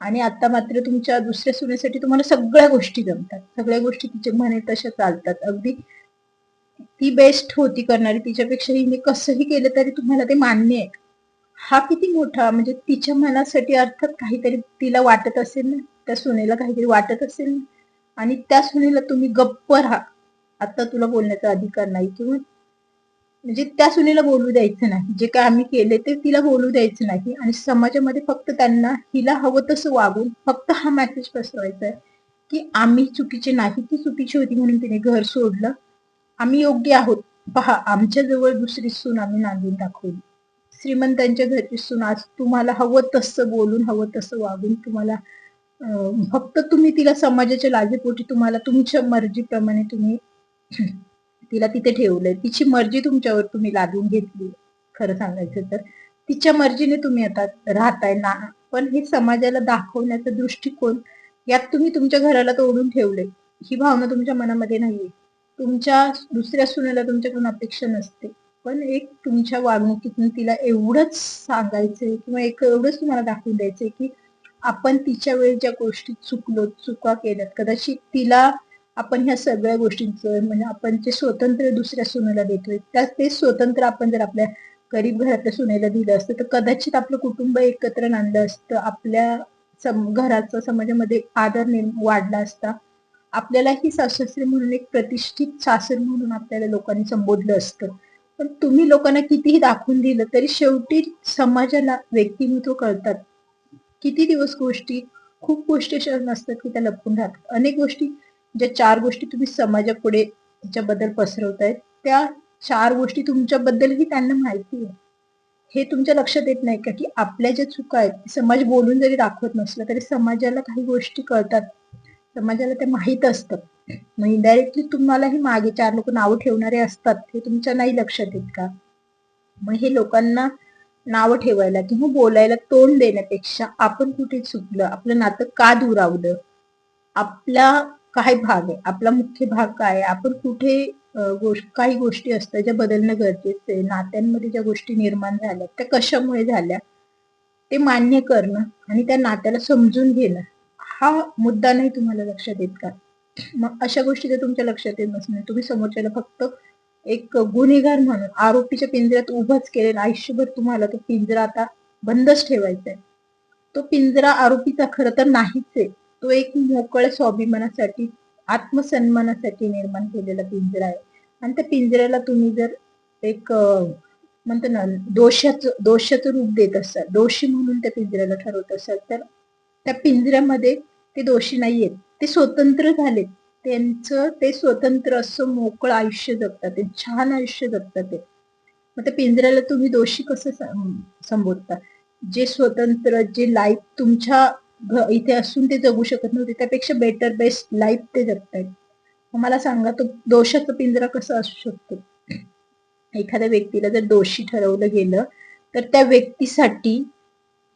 A: आणि आता मात्र तुमच्या दुसऱ्या सुनेसाठी तुम्हाला सगळ्या गोष्टी जमतात, सगळ्या गोष्टी तिचे म्हणे तशा चालतात, अगदी ती बेस्ट होती करणारी, तिच्यापेक्षा हिने कसंही केलं तरी तुम्हाला ते मान्य आहे. हा किती मोठा, म्हणजे तिच्या मनासाठी अर्थात काहीतरी तिला वाटत असेल ना, त्या सुनेला काहीतरी वाटत असेल ना, आणि त्या सुनेला तुम्ही गप्प राहा, आता तुला बोलण्याचा अधिकार नाही, किंवा म्हणजे त्या सुनेला बोलू द्यायचं नाही, जे काय आम्ही केले ते तिला बोलू द्यायचं नाही. आणि समाजामध्ये फक्त त्यांना हिला हवं तसं वागून फक्त हा मेसेज पसरवायचा आहे की आम्ही चुकीचे नाही, ती चुकीची होती म्हणून तिने घर सोडलं, आम्ही योग्य आहोत, पहा आमच्या जवळ दुसरी सून आम्ही नांदून दाखवली. श्रीमंतांच्या घरची सून आज तुम्हाला हवं तसं बोलून, हवं तसं वागून, तुम्हाला फक्त तुम्ही तिला समाजाच्या लाजेपोटी तुम्हाला तुमच्या मर्जीप्रमाणे तुम्ही तिला तिथे ठेवलंय, तिची मर्जी तुमच्यावर तुम्ही लादून घेतली. खरं सांगायचं तर तिच्या मर्जीने तुम्ही आता राहताय ना, पण हे समाजाला दाखवण्याचा दृष्टिकोन, यात तुम्ही तुमच्या घराला तोडून ठेवले, ही भावना तुमच्या मनामध्ये नाहीये. तुमच्या दुसऱ्या सुनेला तुमच्याकडून अपेक्षा नसते, पण एक तुमच्या वागणुकीतून तिला एवढंच सांगायचंय किंवा एवढंच तुम्हाला दाखवून द्यायचंय की आपण तिच्या वेळी ज्या गोष्टी चुकलो, चुका केल्यात, कदाचित तिला आपण ह्या सगळ्या गोष्टींचं, म्हणजे आपण जे स्वातंत्र्य दुसऱ्या सुनेला देतोय, ते स्वातंत्र्य आपण जर आपल्या गरीब घरातल्या सुनेला दिलं असतं तर कदाचित आपलं कुटुंब एकत्र नांदलं असतं, आपल्या घराचा समाजामध्ये आदर वाढला असता, आपल्यालाही सासरे म्हणून एक प्रतिष्ठित सासर म्हणून आपल्याला लोकांनी संबोधलं असतं. पण तुम्ही लोकांना कितीही दाखवून दिलं तरी शेवटी समाजाला व्यक्तिमत्व कळतात. किती दिवस खूप गोष्टी अशा नसतात की त्या लपून राहतात, अनेक गोष्टी ज्या 4 गोष्टी तुम्ही समाजापुढे त्याच्याबद्दल पसरवतायत, त्या 4 गोष्टी तुमच्याबद्दलही त्यांना माहिती आहे. हे तुमच्या लक्षात येत नाही का, की आपल्या ज्या चुका आहेत, समाज बोलून जरी दाखवत नसला, तरी समाजाला काही गोष्टी कळतात. समाजाला ते माहीत असतं. मग इनडायरेक्टली तुम्हालाही मागे 4 लोक नावं ठेवणारे असतात. हे तुमच्या नाही लक्षात येत का? मग हे लोकांना नावं ठेवायला किंवा बोलायला तोंड देण्यापेक्षा आपण कुठे चुकलं, आपलं नातं का दुरावलं, आपला काय भाग आहे, आपला मुख्य भाग काय आहे, आपण कुठे काही गोष्टी असतात ज्या बदलणं गरजेचं आहे, नात्यांमध्ये ज्या गोष्टी निर्माण झाल्या त्या कशामुळे झाल्या ते मान्य करणं आणि त्या नात्याला समजून घेणं, हा मुद्दा नाही तुम्हाला लक्षात येत का? मग अशा गोष्टी जर तुमच्या लक्षात येत नसणार, तुम्ही समोरच्याला फक्त एक गुन्हेगार म्हणून आरोपीच्या पिंजऱ्यात उभंच केलेलं, आयुष्यभर तुम्हाला तो पिंजरा आता बंदच ठेवायचा आहे. तो पिंजरा आरोपीचा खरं तर नाहीच आहे. तो एक मोकळ्या स्वाभिमानासाठी, आत्मसन्मानासाठी निर्माण केलेला पिंजरा आहे. आणि त्या पिंजऱ्याला तुम्ही जर एक म्हणतो ना दोषाचं रूप देत असाल, दोषी म्हणून त्या पिंजऱ्याला ठरवत असाल, तर त्या पिंजऱ्यामध्ये ते दोषी नाहीयेत, ते स्वतंत्र झालेत. त्यांचं ते स्वतंत्र असं मोकळं आयुष्य जगतात, ते छान आयुष्य जगतात ते. मग त्या पिंजऱ्याला तुम्ही दोषी कसं संबोधता? जे स्वतंत्र, जे लाईफ तुमच्या इथे असून ते जगू शकत नव्हते, त्यापेक्षा बेटर बेस्ट लाईफ ते जगतायत. मला सांगा, तो दोषाचा पिंजरा कसा असू शकतो? एखाद्या व्यक्तीला जर दोषी ठरवलं गेलं, तर त्या व्यक्तीसाठी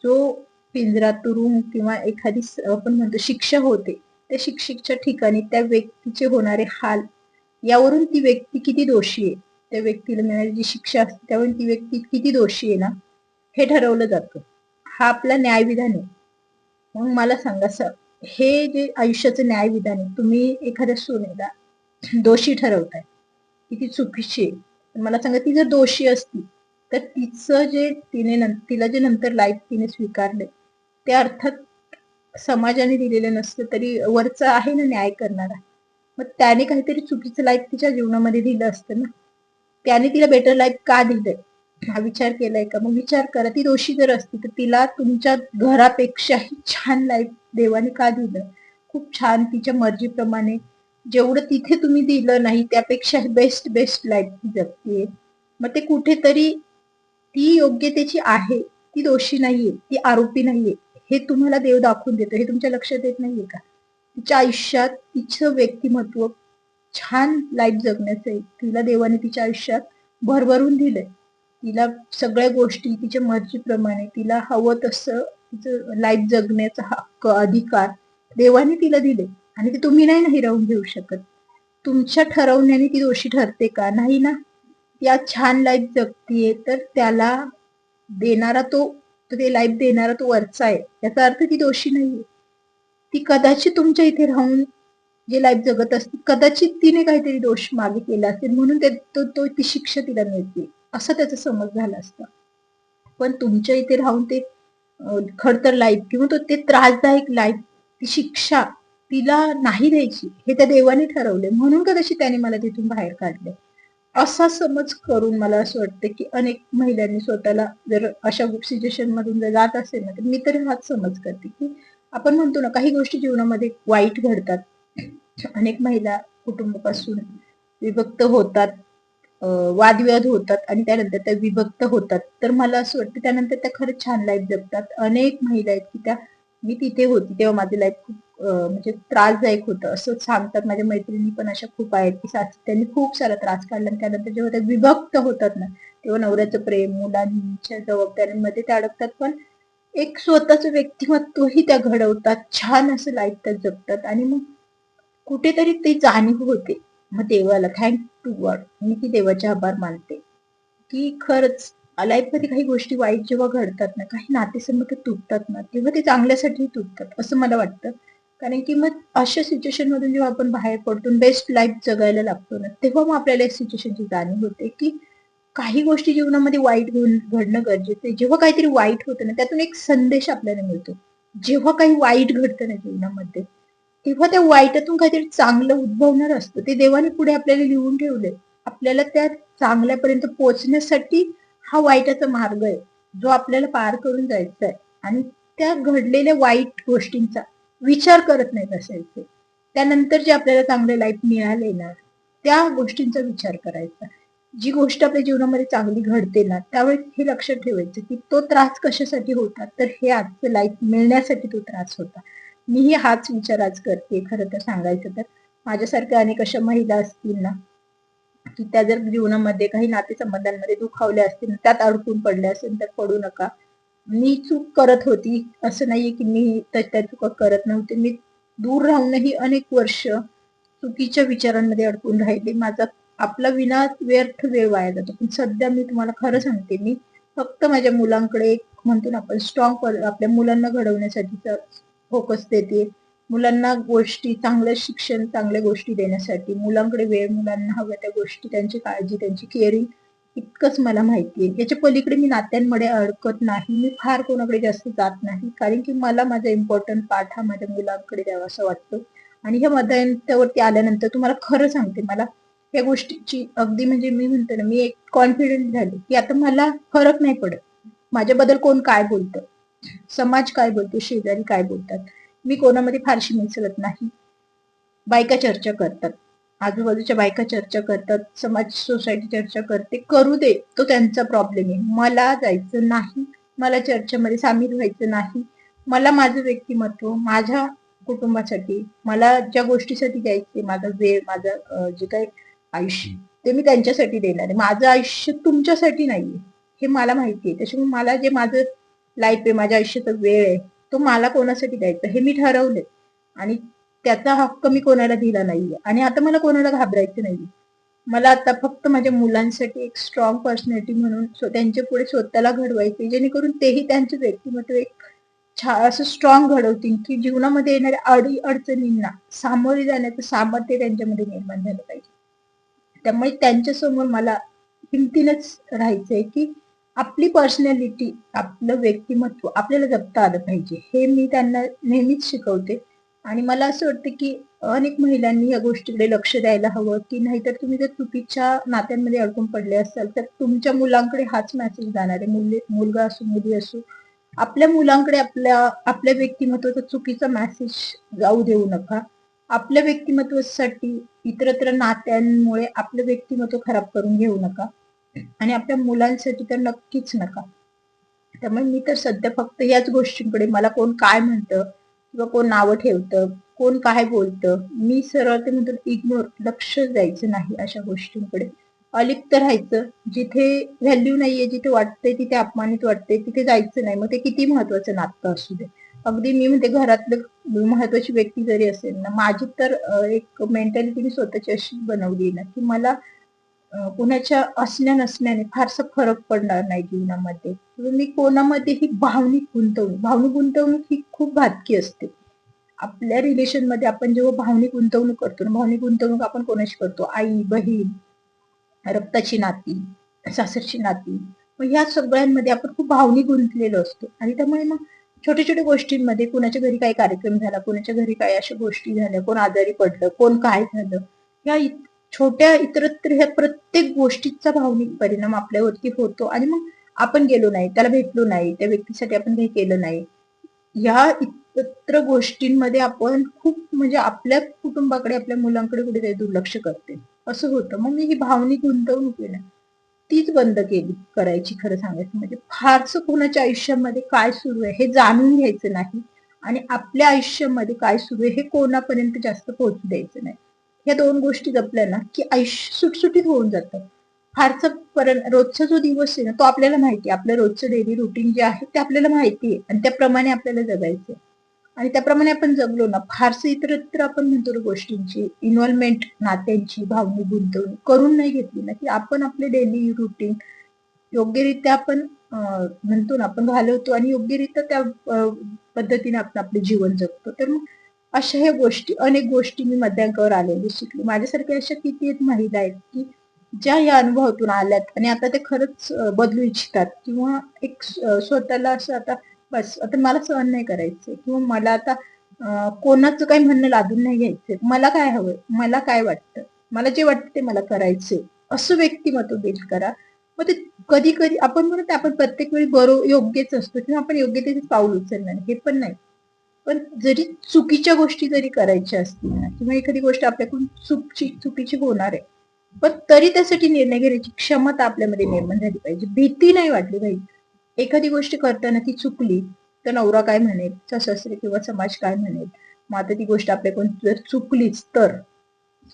A: जो पिंजरा, तुरुंग किंवा एखादी आपण म्हणतो शिक्षा होते, त्या शिक्षेच्या ठिकाणी त्या व्यक्तीचे होणारे हाल, यावरून ती व्यक्ती किती दोषी आहे, त्या व्यक्तीला मिळणारी जी शिक्षा असते त्यावरून ती व्यक्ती किती दोषी आहे ना, हे ठरवलं जातं. हा आपला न्यायविधान आहे. मग मला सांगा सर, हे जे आयुष्याचं न्यायविधान आहे, तुम्ही एखाद्या सुनेला दोषी ठरवताय, किती चुकीची आहे. मला सांगा, ती जर दोषी असती तर तिचं जे तिला जे नंतर लाईफ तिने स्वीकारले, ते अर्थात समाजाने दिलेलं नसतं, तरी वरचं आहे ना न्याय करणारा, मग त्याने काहीतरी चुकीचं लाईफ तिच्या जीवनामध्ये दिलं असतं ना, त्याने तिला बेटर लाईफ का दिलंय, हा विचार केलाय का? मग विचार करा, ती दोषी जर असती तर तिला तुमच्या घरापेक्षाही छान लाईफ देवाने का दिलं? खूप छान तिच्या मर्जीप्रमाणे, जेवढं तिथे तुम्ही दिलं नाही त्यापेक्षा बेस्ट बेस्ट लाईफ ती जगतीये. मग ते कुठेतरी ती योग्यतेची आहे, ती दोषी नाहीये, ती आरोपी नाहीये, हे तुम्हाला देव दाखवून देतो. हे तुमच्या लक्षात येत नाहीये का? तिच्या आयुष्यात तिचं व्यक्तिमत्व छान लाईफ जगण्याचं आहे. तिला देवाने तिच्या आयुष्यात भरभरून दिलंय. तिला सगळ्या गोष्टी तिच्या मर्जीप्रमाणे, तिला हवं तसं तिचं लाईफ जगण्याचा हक्क, अधिकार देवाने तिला दिले आणि ते तुम्ही नाही हिरावून घेऊ शकत. तुमच्या ठरवण्याने ती दोषी ठरते का? नाही ना. या छान लाईफ जगतीये तर त्याला देणारा तो, ते लाईफ देणारा तो वरचा आहे, याचा अर्थ ती दोषी नाहीये. ती कदाचित तुमच्या इथे राहून जे लाईफ जगत असते, कदाचित तिने काहीतरी दोष मागे केला असेल म्हणून ती शिक्षा तिला मिळते, असा त्याचा समज झाला असता. पण तुमच्या इथे राहून ते खडतर लाईफ किंवा ते त्रासदायक लाईफ, ती शिक्षा तिला नाही द्यायची, हे त्या देवाने ठरवले, म्हणून कदाचित त्याने मला तिथून बाहेर काढले, असा समज करून मला असं वाटतं की अनेक महिलांनी स्वतःला, जर अशा सिच्युएशन मधून जर जात असेल ना, तर मी तर हाच समज करते की आपण म्हणतो ना, काही गोष्टी जीवनामध्ये वाईट घडतात, अनेक महिला कुटुंबापासून विभक्त होतात, वादविवाद होतात आणि त्यानंतर त्या विभक्त होतात, तर मला असं वाटतं त्यानंतर त्या खरंच छान लाईफ जगतात. अनेक महिला आहेत की त्या, मी तिथे होती तेव्हा माझी लाईफ खूप म्हणजे त्रासदायक होतं असं सांगतात. माझ्या मैत्रिणी पण अशा खूप आहेत की त्यांनी खूप सारा त्रास काढला आणि त्यानंतर जेव्हा त्या विभक्त होतात ना, तेव्हा नवऱ्याचं प्रेम, मुलांच्या जबाबदाऱ्यांमध्ये त्या अडकतात, पण एक स्वतःचं व्यक्तिमत्वही त्या घडवतात, छान असं लाईफ त्या जगतात आणि मग कुठेतरी ती जाणीव होते. मग देवाला थँक टू गॉड, मी ती देवाचे आभार मानते की खरंच लाईफमध्ये काही गोष्टी वाईट जेव्हा घडतात ना, काही नातेसंबंध तुटतात ना, तेव्हा ते चांगल्यासाठी तुटतात असं मला वाटतं. कारण की मग अशा सिच्युएशन मधून जेव्हा आपण बाहेर पडतो, बेस्ट लाईफ जगायला लागतो ना, तेव्हा मग आपल्याला या सिच्युएशनची जाणीव होते की काही गोष्टी जीवनामध्ये वाईट घडणं गरजेचं आहे. जेव्हा काहीतरी वाईट होतं ना, त्यातून एक संदेश आपल्याला मिळतो. जेव्हा काही वाईट घडतं ना जीवनामध्ये, तेव्हा त्या वाईटातून काहीतरी चांगलं उद्भवणार असतं. ते देवाने पुढे आपल्याला लिहून ठेवलंय. आपल्याला त्या चांगल्यापर्यंत पोहोचण्यासाठी हा वाईटाचा मार्ग आहे, जो आपल्याला पार करून जायचा आहे. आणि त्या घडलेल्या वाईट गोष्टींचा विचार करत नाहीत असायचे. त्यानंतर जे आपल्याला चांगले लाईफ मिळाले ना, त्या गोष्टींचा विचार करायचा. जी गोष्ट आपल्या जीवनामध्ये चांगली घडते ना, त्यावेळेस हे लक्षात ठेवायचं की तो त्रास कशासाठी होता, तर हे आजचं लाईफ मिळण्यासाठी तो त्रास होता. मीही हाच विचार आज करते. खरं तर सांगायचं तर माझ्यासारख्या अनेक अशा महिला असतील ना, की त्या जर जीवनामध्ये काही नातेसंबंधांमध्ये दुखावल्या असतील, त्यात अडकून पडल्या असेल, तर पडू नका. मी चूक करत होती असं नाहीये की मी त्या चुका करत नव्हते. मी दूर राहूनही अनेक वर्ष चुकीच्या विचारांमध्ये अडकून राहिले. माझा आपला व्यर्थ वेळ वाया जातो. पण सध्या मी तुम्हाला खरं सांगते, मी फक्त माझ्या मुलांकडे एक म्हणतो ना आपण स्ट्रॉंग आपल्या मुलांना घडवण्यासाठी फोकस देते. मुलांना गोष्टी, चांगलं शिक्षण, चांगल्या गोष्टी देण्यासाठी, मुलांकडे वेळ, मुलांना हव्या त्या गोष्टी, त्यांची काळजी, त्यांची केअरिंग, इतकंच मला माहिती आहे. याच्या पलीकडे मी नात्यांमध्ये अडकत नाही. मी फार कोणाकडे जास्त जात नाही, कारण की मला माझा इम्पॉर्टंट पाठ हा माझ्या मुलांकडे द्यावा असं वाटतं. आणि ह्या मध्यंतरावरती आल्यानंतर तुम्हाला खरं सांगते, मला या गोष्टीची अगदी म्हणजे मी म्हणते ना, मी एक कॉन्फिडंट झाले की आता मला फरक नाही पडत माझ्याबद्दल कोण काय बोलतं, समाज काय बोलतो, शेजारी काय बोलतात. मी कोणामध्ये फारशी मिसळत नाही. बायका चर्चा करतात, आजूबाजूच्या बायका चर्चा करतात, समाज, सोसायटी चर्चा करते, करू दे, तो त्यांचा प्रॉब्लेम आहे. मला जायचं नाही, मला चर्चेमध्ये सामील व्हायचं नाही. मला माझं व्यक्तिमत्व माझ्या कुटुंबासाठी, मला ज्या गोष्टीसाठी द्यायचे, माझा वेळ, माझं जे काही आयुष्य, ते मी त्यांच्यासाठी देणार आहे. माझं आयुष्य तुमच्यासाठी नाहीये, हे मला माहिती आहे. त्याच्यामुळे मला जे माझं लाईफ आहे, माझ्या आयुष्याचा वेळ आहे, तो मला कोणासाठी द्यायचा हे मी ठरवलंय. आणि त्याचा हक्क मी कोणाला दिला नाहीये. आणि आता मला कोणाला घाबरायचं नाहीये. मला आता फक्त माझ्या मुलांसाठी एक स्ट्रॉंग पर्सनॅलिटी म्हणून त्यांच्या पुढे स्वतःला घडवायचे, जेणेकरून तेही त्यांचे व्यक्तिमत्व एक छान असं स्ट्रॉंग घडवतील, की जीवनामध्ये येणाऱ्या अडचणींना सामोरे जाण्याचं सामर्थ्य त्यांच्यामध्ये निर्माण झालं पाहिजे. त्यामुळे त्यांच्यासमोर मला हिमतीनच राहायचंय, की आपली पर्सनॅलिटी, आपलं व्यक्तिमत्व आपल्याला जपता आलं पाहिजे. हे मी त्यांना नेहमीच शिकवते. आणि मला असं वाटतं, की अनेक महिलांनी या गोष्टीकडे लक्ष द्यायला हवं, की नाहीतर तुम्ही जर चुकीच्या नात्यांमध्ये अडकून पडले असाल, तर तुमच्या मुलांकडे हाच मेसेज जाणार आहे. मुलगा असो, मुली असो, आपल्या मुलांकडे आपल्या व्यक्तिमत्वाचा चुकीचा मेसेज जाऊ देऊ नका. आपल्या व्यक्तिमत्वासाठी इतरत्र नात्यांमुळे आपलं व्यक्तिमत्व खराब करून घेऊ नका. आणि आपल्या मुलांसाठी तर नक्कीच नका. त्यामुळे मी तर सध्या फक्त याच गोष्टींकडे, मला कोण काय म्हणतं किंवा कोण नावं ठेवतं, कोण काय बोलतं, मी सरळ ते म्हणतो इग्नोर, लक्ष द्यायचं नाही अशा गोष्टींकडे. अलिप्त राहायचं. जिथे व्हॅल्यू नाहीये, जिथे वाटतंय, तिथे अपमानित वाटते, तिथे जायचं नाही. मग ते किती महत्वाचं नातं असू दे. अगदी मी म्हणते घरातलं महत्वाची व्यक्ती जरी असेल ना, माझी तर एक मेंटॅलिटी मी स्वतःची अशी बनवली ना, की मला कुणाच्या असण्या नसण्याने फारसा फरक पडणार नाही जीवनामध्ये. मी कोणामध्येही भावनिक गुंतवणूक ही खूप घातकी असते. आपल्या रिलेशन मध्ये आपण जेव्हा भावनिक गुंतवणूक करतो ना, भावनिक गुंतवणूक आपण कोणाशी करतो, आई, बहीण, रक्ताची नाती, सासरची नाती, मग ह्या सगळ्यांमध्ये आपण खूप भावनिक गुंतलेलो असतो. आणि त्यामुळे मग छोट्या छोट्या गोष्टींमध्ये, कुणाच्या घरी काही कार्यक्रम झाला, कुणाच्या घरी काही अशा गोष्टी झाल्या, कोण आजारी पडलं, कोण काय झालं, या छोट्या इतरत्र ह्या प्रत्येक गोष्टीचा भावनिक परिणाम आपल्यावरती होतो. आणि मग आपण गेलो नाही, त्याला भेटलो नाही, त्या व्यक्तीसाठी आपण काही केलं नाही, या इतरत्र गोष्टींमध्ये आपण खूप म्हणजे आपल्या कुटुंबाकडे, आपल्या मुलांकडे कुठेतरी दुर्लक्ष करते, असं होतं. मग मी ही भावनिक गुंतवणूक आहे ना, तीच बंद केली करायची. खरं सांगायचं म्हणजे फारसं कोणाच्या आयुष्यामध्ये काय सुरू आहे हे जाणून घ्यायचं नाही. आणि आपल्या आयुष्यामध्ये काय सुरू आहे हे कोणापर्यंत जास्त पोहोचू द्यायचं नाही. ह्या दोन गोष्टी जपल्या ना, की आयुष्य सुटसुटीत होऊन जातं. फारसं रोजचा जो दिवस आहे ना, तो आपल्याला माहिती आहे. आपलं रोजचं डेली रुटीन जे आहे ते आपल्याला माहिती आहे, आणि त्याप्रमाणे आपल्याला जगायचं. आणि त्याप्रमाणे आपण जगलो ना, फारसं इतरत्र आपण म्हणतो गोष्टींची इन्व्हॉल्वमेंट, नात्यांची भावनिक गुंतवणूक करून नाही घेतली ना, की आपण आपले डेली रुटीन योग्यरित्या आपण म्हणतो ना आपण घालवतो, आणि योग्यरित्या त्या पद्धतीने आपण आपले जीवन जगतो. तर मग अशा ह्या गोष्टी, अनेक गोष्टी मी मध्यांकावर आलेली शिकली. माझ्यासारख्या अशा किती एक महिला आहेत, की ज्या या अनुभवातून आल्यात आणि आता ते खरंच बदलू इच्छितात, किंवा एक स्वतःला असं आता बस आता मला सहन नाही करायचंय, किंवा मला आता कोणाचं काही म्हणणं लादून नाही घ्यायचंय. मला काय हवंय, मला काय वाटतं, मला जे वाटतं ते मला करायचंय, असं व्यक्तिमत्व बिल्ड करा. मग ते कधी कधी आपण म्हणत आपण प्रत्येक वेळी योग्यच असतो, किंवा आपण योग्य तेच पाऊल उचलणार, हे पण नाही. पण जरी चुकीच्या गोष्टी जरी करायच्या असतील ना, किंवा एखादी गोष्ट आपल्याकडून चुकीची होणार आहे, पण तरी त्यासाठी निर्णय घेण्याची क्षमता आपल्यामध्ये निर्माण झाली पाहिजे. भीती नाही वाटली पाहिजे. एखादी गोष्ट करताना ती चुकली तर नवरा काय म्हणेल, सासरे किंवा समाज काय म्हणेल, मग आता ती गोष्ट आपल्याकडून जर चुकलीच तर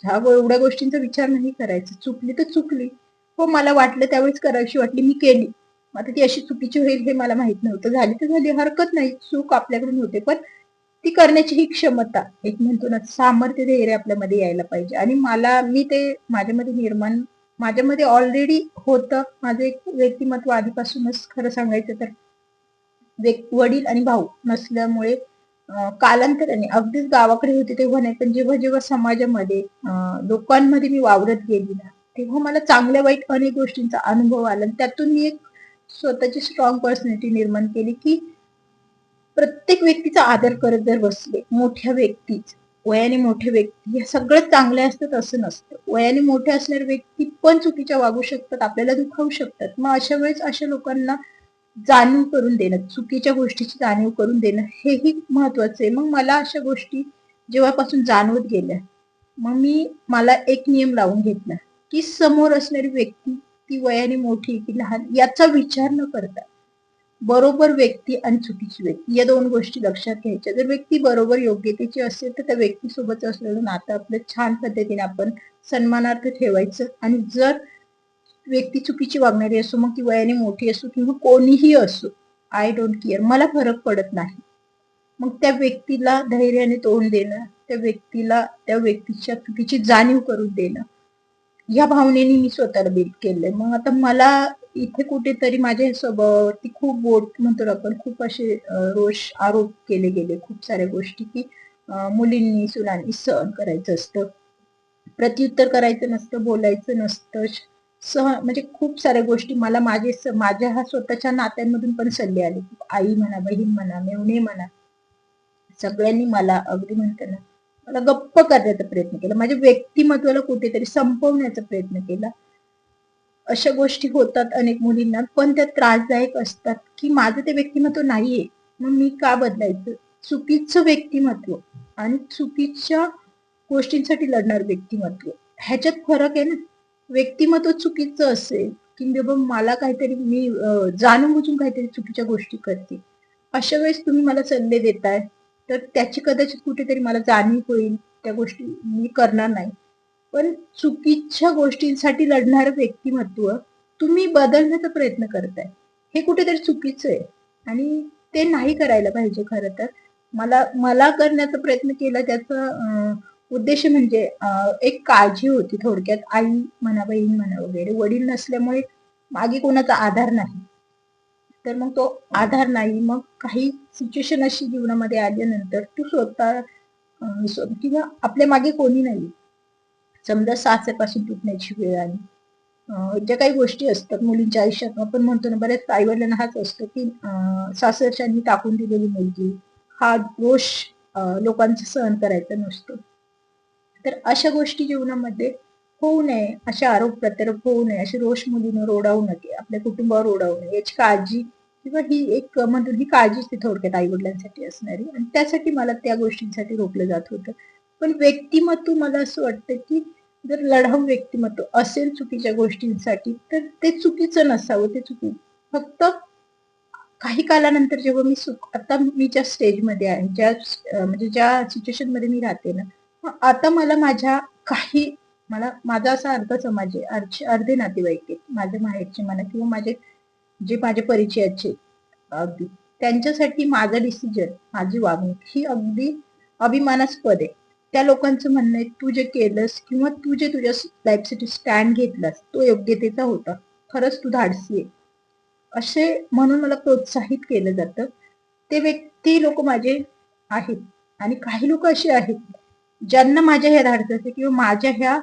A: ह्या एवढ्या गोष्टींचा विचार नाही करायचा. चुकली तर चुकली. हो, मला वाटलं त्यावेळेस करायची वाटली, मी केली. आता ती अशी चुकीची होईल हे मला माहित नव्हतं. झाली तर झाली, हरकत नाही. चूक आपल्याकडून होते, पण ती करण्याची ही क्षमता, एक म्हणतो ना, सामर्थ्य धैर्य आपल्यामध्ये यायला पाहिजे. आणि मी ते माझ्यामध्ये ऑलरेडी होतं. माझं एक व्यक्तिमत्व आधीपासूनच, खरं सांगायचं तर वडील आणि भाऊ नसल्यामुळे कालांतराने, अगदीच गावाकडे होते तेव्हा नाही, पण जेव्हा जेव्हा समाजामध्ये लोकांमध्ये मी वावरत गेली ना, तेव्हा मला चांगल्या वाईट अनेक गोष्टींचा अनुभव आला. त्यातून मी एक स्वतःची स्ट्रॉंग पर्सनॅलिटी निर्माण केली, की प्रत्येक व्यक्तीचा आदर करत जर बसले, मोठ्या व्यक्ती, वयाने मोठे व्यक्ती हे सगळं चांगले असतात असं नसतं. वयाने मोठे असणारे व्यक्ती पण चुकीच्या वागू शकतात, आपल्याला दुखावू शकतात. मग अशा वेळेस अशा लोकांना जाणीव करून देणं, चुकीच्या गोष्टीची जाणीव करून देणं हेही महत्वाचं आहे. मग मला अशा गोष्टी जेव्हापासून जाणवत गेल्या, मग मला एक नियम लावून घेतला, की समोर असणारी व्यक्ती ती वयाने मोठी की लहान याचा विचार न करता बरोबर व्यक्ती आणि चुकीची व्यक्ती या दोन गोष्टी लक्षात घ्यायच्या. जर व्यक्ती बरोबर योग्यतेची असेल तर त्या व्यक्तीसोबत असलेलं नातं आपलं छान पद्धतीने आपण सन्मानार्थ ठेवायचं. आणि जर व्यक्ती चुकीची वागणारी असो, मग ती वयाने मोठी असो किंवा कोणीही असो, आय डोंट केअर, मला फरक पडत नाही. मग त्या व्यक्तीला धैर्याने तोंड देणं, त्या व्यक्तीच्या चुकीची जाणीव करून देणं, या भावनेने मी स्वतःला बिल्ड केलंय. मग आता मला इथे कुठेतरी माझ्या स्वभावावरती खूप बोट म्हणतो आपण, खूप असे रोष आरोप केले गेले, खूप साऱ्या गोष्टी, की मुलींनी सुनांनी सहन करायचं असतं, प्रत्युत्तर करायचं नसतं, बोलायचं नसतं, म्हणजे खूप साऱ्या गोष्टी मला माझ्या ह्या स्वतःच्या नात्यांमधून पण सल्ले आले. आई म्हणा, बहीण म्हणा, मेवणे म्हणा, सगळ्यांनी मला अगदी म्हणताना मला गप्प करण्याचा प्रयत्न केला, माझ्या व्यक्तिमत्वाला कुठेतरी संपवण्याचा प्रयत्न केला. अशा गोष्टी होतात अनेक मुलींना, पण त्या त्रासदायक असतात, की माझं ते व्यक्तिमत्व नाहीये, मग मी का बदलायचं? चुकीचं व्यक्तिमत्व आणि चुकीच्या गोष्टींसाठी लढणार व्यक्तिमत्व, ह्याच्यात फरक आहे ना. व्यक्तिमत्व चुकीचं असेल, की बाबा मला काहीतरी, मी जाणून बुजून काहीतरी चुकीच्या गोष्टी करते, अशा वेळेस तुम्ही मला सल्ले देताय, तर त्याची कदाचित कुठेतरी मला जाणीव होईल, त्या गोष्टी मी करणार नाही. पण चुकीच्या गोष्टींसाठी लढणारं व्यक्तिमत्व तुम्ही बदलण्याचा प्रयत्न करताय, हे कुठेतरी चुकीचं आहे. आणि ते नाही करायला पाहिजे. खरं तर मला करण्याचा प्रयत्न केला, त्याचा उद्देश म्हणजे एक काळजी होती थोडक्यात. आई म्हणा, बहीण म्हणा वगैरे, वडील नसल्यामुळे मागे कोणाचा आधार नाही, तर मग तो आधार नाही. मग काही सिच्युएशन अशी जीवनामध्ये आल्यानंतर तू स्वतः किंवा आपल्या मागे कोणी नाही, समजा सासरपासून तुटण्याची वेळ आली, ज्या काही गोष्टी असतात मुलींच्या आयुष्यात, आपण म्हणतो ना, बऱ्याच आईवडिलांना हाच असतो, की सासरच्यांनी टाकून दिलेली मुलगी, हा रोष लोकांचा सहन करायचा नसतो. तर अशा गोष्टी जीवनामध्ये होऊ नये, असे आरोप प्रत्यारोप होऊ नये, असे रोष मुलींवर ओढावू नये, आपल्या कुटुंबावर ओढावू नये, याची काळजी, किंवा ही एक म्हणतो ही काळजीच ती थोडक्यात आई वडिलांसाठी असणारी, आणि त्यासाठी मला त्या गोष्टींसाठी रोखलं जात होतं. पण व्यक्तिमत्व, मला असं वाटतं, की जर लढाऊ व्यक्तिमत्व असेल चुकीच्या गोष्टींसाठी, तर ते चुकीचं नसावं. ते फक्त काही कालानंतर जेव्हा आता मी ज्या स्टेजमध्ये आहे, म्हणजे ज्या सिच्युएशन मध्ये मी राहते ना, आता मला माझा असा अर्धा समाज आहे, अर्धे नातेवाईक आहेत, माझ्या माहेरचे म्हणा किंवा माझे परिचयाचे, अगदी त्यांच्यासाठी माझा डिसिजन, माझी वागणूक ही अगदी अभिमानास्पद आहे. त्या लोकांचं म्हणणं आहे, तू जे केलंस किंवा तू जे तुझ्या लाईफसाठी स्टँड घेतलास तो योग्यतेचा होता, खरंच तू धाडसी आहे, असे म्हणून मला प्रोत्साहित केलं जातं. ते लोक माझे आहेत. आणि काही लोक असे आहेत ज्यांना माझ्या ह्या धाडसाचं किंवा माझ्या ह्या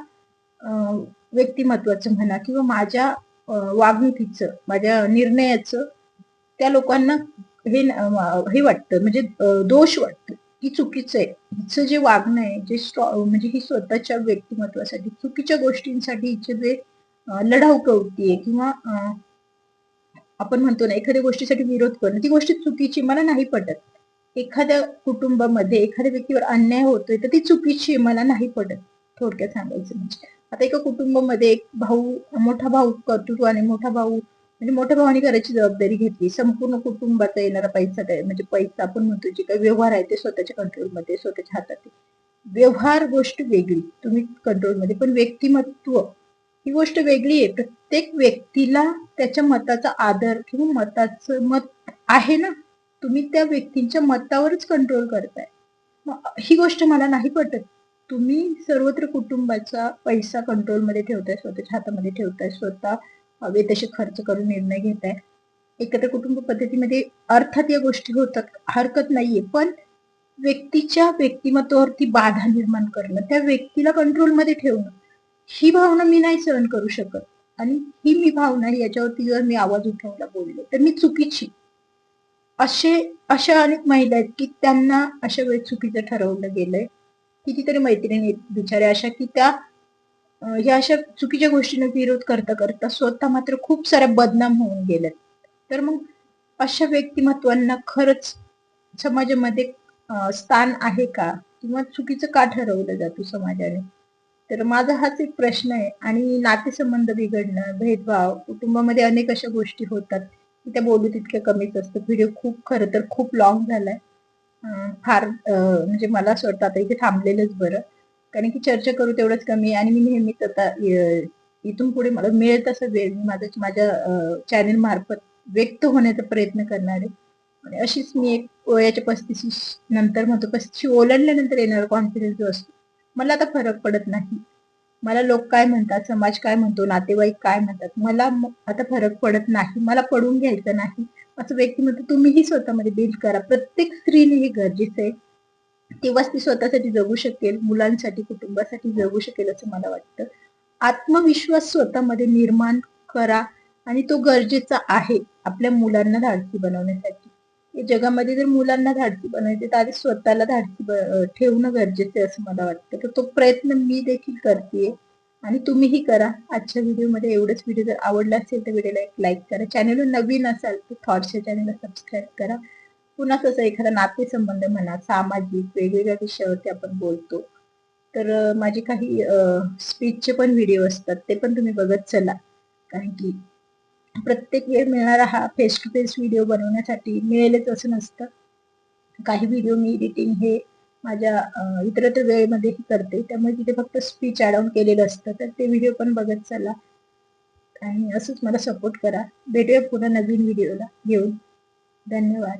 A: व्यक्तिमत्वाचं म्हणा किंवा माझ्या वागणुकीचं, माझ्या निर्णयाचं, त्या लोकांना हे वाटतं, म्हणजे दोष वाटतं, की चुकीचं आहे हिचं जे वागणं आहे, म्हणजे ही स्वतःच्या व्यक्तिमत्वासाठी चुकीच्या गोष्टींसाठी हिचे जे लढाऊ प्रवृत्ती आहे, किंवा आपण म्हणतो ना, एखाद्या गोष्टीसाठी विरोध करणं, ती गोष्ट चुकीची, मला नाही पटत. एखाद्या कुटुंबामध्ये एखाद्या व्यक्तीवर अन्याय होतोय तर ती चुकीची मला नाही पडत. थोडक्यात सांगायचं म्हणजे आता एका कुटुंबामध्ये एक भाऊ, मोठा भाऊ कर्तृत्व आणि मोठा भाऊ म्हणजे मोठ्या भावाने करायची जबाबदारी घेतली. संपूर्ण कुटुंबाचा येणारा पैसा काय म्हणजे पैसा आपण म्हणतो जे काही व्यवहार आहे ते स्वतःच्या कंट्रोलमध्ये, स्वतःच्या हातात. व्यवहार गोष्ट वेगळी, तुम्ही कंट्रोलमध्ये, पण व्यक्तिमत्व ही गोष्ट वेगळी आहे. प्रत्येक व्यक्तीला त्याच्या मताचा आदर किंवा मताचं मत आहे ना, तुम्ही त्या व्यक्तींच्या मतावरच कंट्रोल करताय. ही गोष्ट मला नाही पटत. तुम्ही सर्वत्र कुटुंबाचा पैसा कंट्रोलमध्ये ठेवताय, स्वतःच्या हातामध्ये ठेवताय, स्वतः हवे तसे खर्च करून निर्णय घेताय. एकत्र कुटुंब पद्धतीमध्ये अर्थात या गोष्टी होतात, हरकत नाहीये, पण व्यक्तीच्या व्यक्तिमत्वावरती बाधा निर्माण करणं, त्या व्यक्तीला कंट्रोलमध्ये ठेवणं, ही भावना मी नाही सहन करू शकत. आणि ही मी भावना याच्यावरती जर मी आवाज उठवला, बोलले तर मी चुकीची. अशा अनेक महिला आहेत की त्यांना अशा वेळेस चुकीचं ठरवलं गेलंय. कितीतरी मैत्रिणी बिचाऱ्या अशा की त्या या अशा चुकीच्या गोष्टींना विरोध करता करता स्वतः मात्र खूप साऱ्या बदनाम होऊन गेल्यात. तर मग अशा व्यक्तिमत्वांना खरंच समाजामध्ये स्थान आहे का, किंवा चुकीचं का ठरवलं जातं समाजाने? तर माझा हाच एक प्रश्न आहे. आणि नातेसंबंध बिघडणं, भेदभाव, कुटुंबामध्ये अनेक अशा गोष्टी होतात की त्या बोलू तितक्या कमीच असतात. व्हिडिओ खरं तर खूप लॉंग झालाय. फार म्हणजे मला असं वाटतं आता इथे थांबलेलंच बरं, कारण की चर्चा करू तेवढंच कमी आहे. आणि मी नेहमीच आता इथून पुढे मला मिळेल तसा वेळ मी माझ्या चॅनल मार्फत व्यक्त होण्याचा प्रयत्न करणार आहे. आणि अशीच मी एक वयाच्या 35 नंतर म्हणतो 35 ओलांडल्यानंतर येणारा कॉन्फिडन्स जो असतो, मला आता फरक पडत नाही. मला लोक काय म्हणतात, समाज काय म्हणतो, नातेवाईक काय म्हणतात, मला आता फरक पडत नाही. मला पडून घ्यायचं नाही. असं व्यक्तिमत्व तुम्हीही स्वतःमध्ये बिल्ड करा. प्रत्येक स्त्रीने हे गरजेचं आहे. तेव्हाच ती स्वतःसाठी जगू शकेल, मुलांसाठी, कुटुंबासाठी जगू शकेल असं मला वाटतं. आत्मविश्वास स्वतःमध्ये निर्माण करा, आणि तो गरजेचा आहे आपल्या मुलांना धाडसी बनवण्यासाठी. या जगामध्ये जर मुलांना धाडसी बनायचे तर आधी स्वतःला धाडसी ठेवणं गरजेचं आहे असं मला वाटतं. तर तो प्रयत्न मी देखील करतेय आणि तुम्हीही करा. आजच्या व्हिडिओमध्ये एवढंच. व्हिडिओ जर आवडला असेल तर व्हिडिओला एक लाईक करा. चॅनलवर नवीन असाल तर थॉट्स या चॅनलला सबस्क्राईब करा. पुन्हा तसं एखादा नातेसंबंध म्हणा, सामाजिक वेगवेगळ्या विषयावरती आपण बोलतो, तर माझे काही स्पीचचे पण व्हिडिओ असतात, ते पण तुम्ही बघत चला. कारण की प्रत्येक वेळ मिळणारा हा फेस टू फेस व्हिडिओ बनवण्यासाठी मिळेलच असं नसतं. काही व्हिडिओ मी एडिटिंग हे माझ्या इतरत्र वेळेमध्येही करते, त्यामुळे तिथे फक्त स्पीच ऍड ऑन केलेलं असतं, तर ते व्हिडिओ पण बघत चला आणि असंच मला सपोर्ट करा. भेटूया पुन्हा नवीन व्हिडिओला घेऊन. धन्यवाद.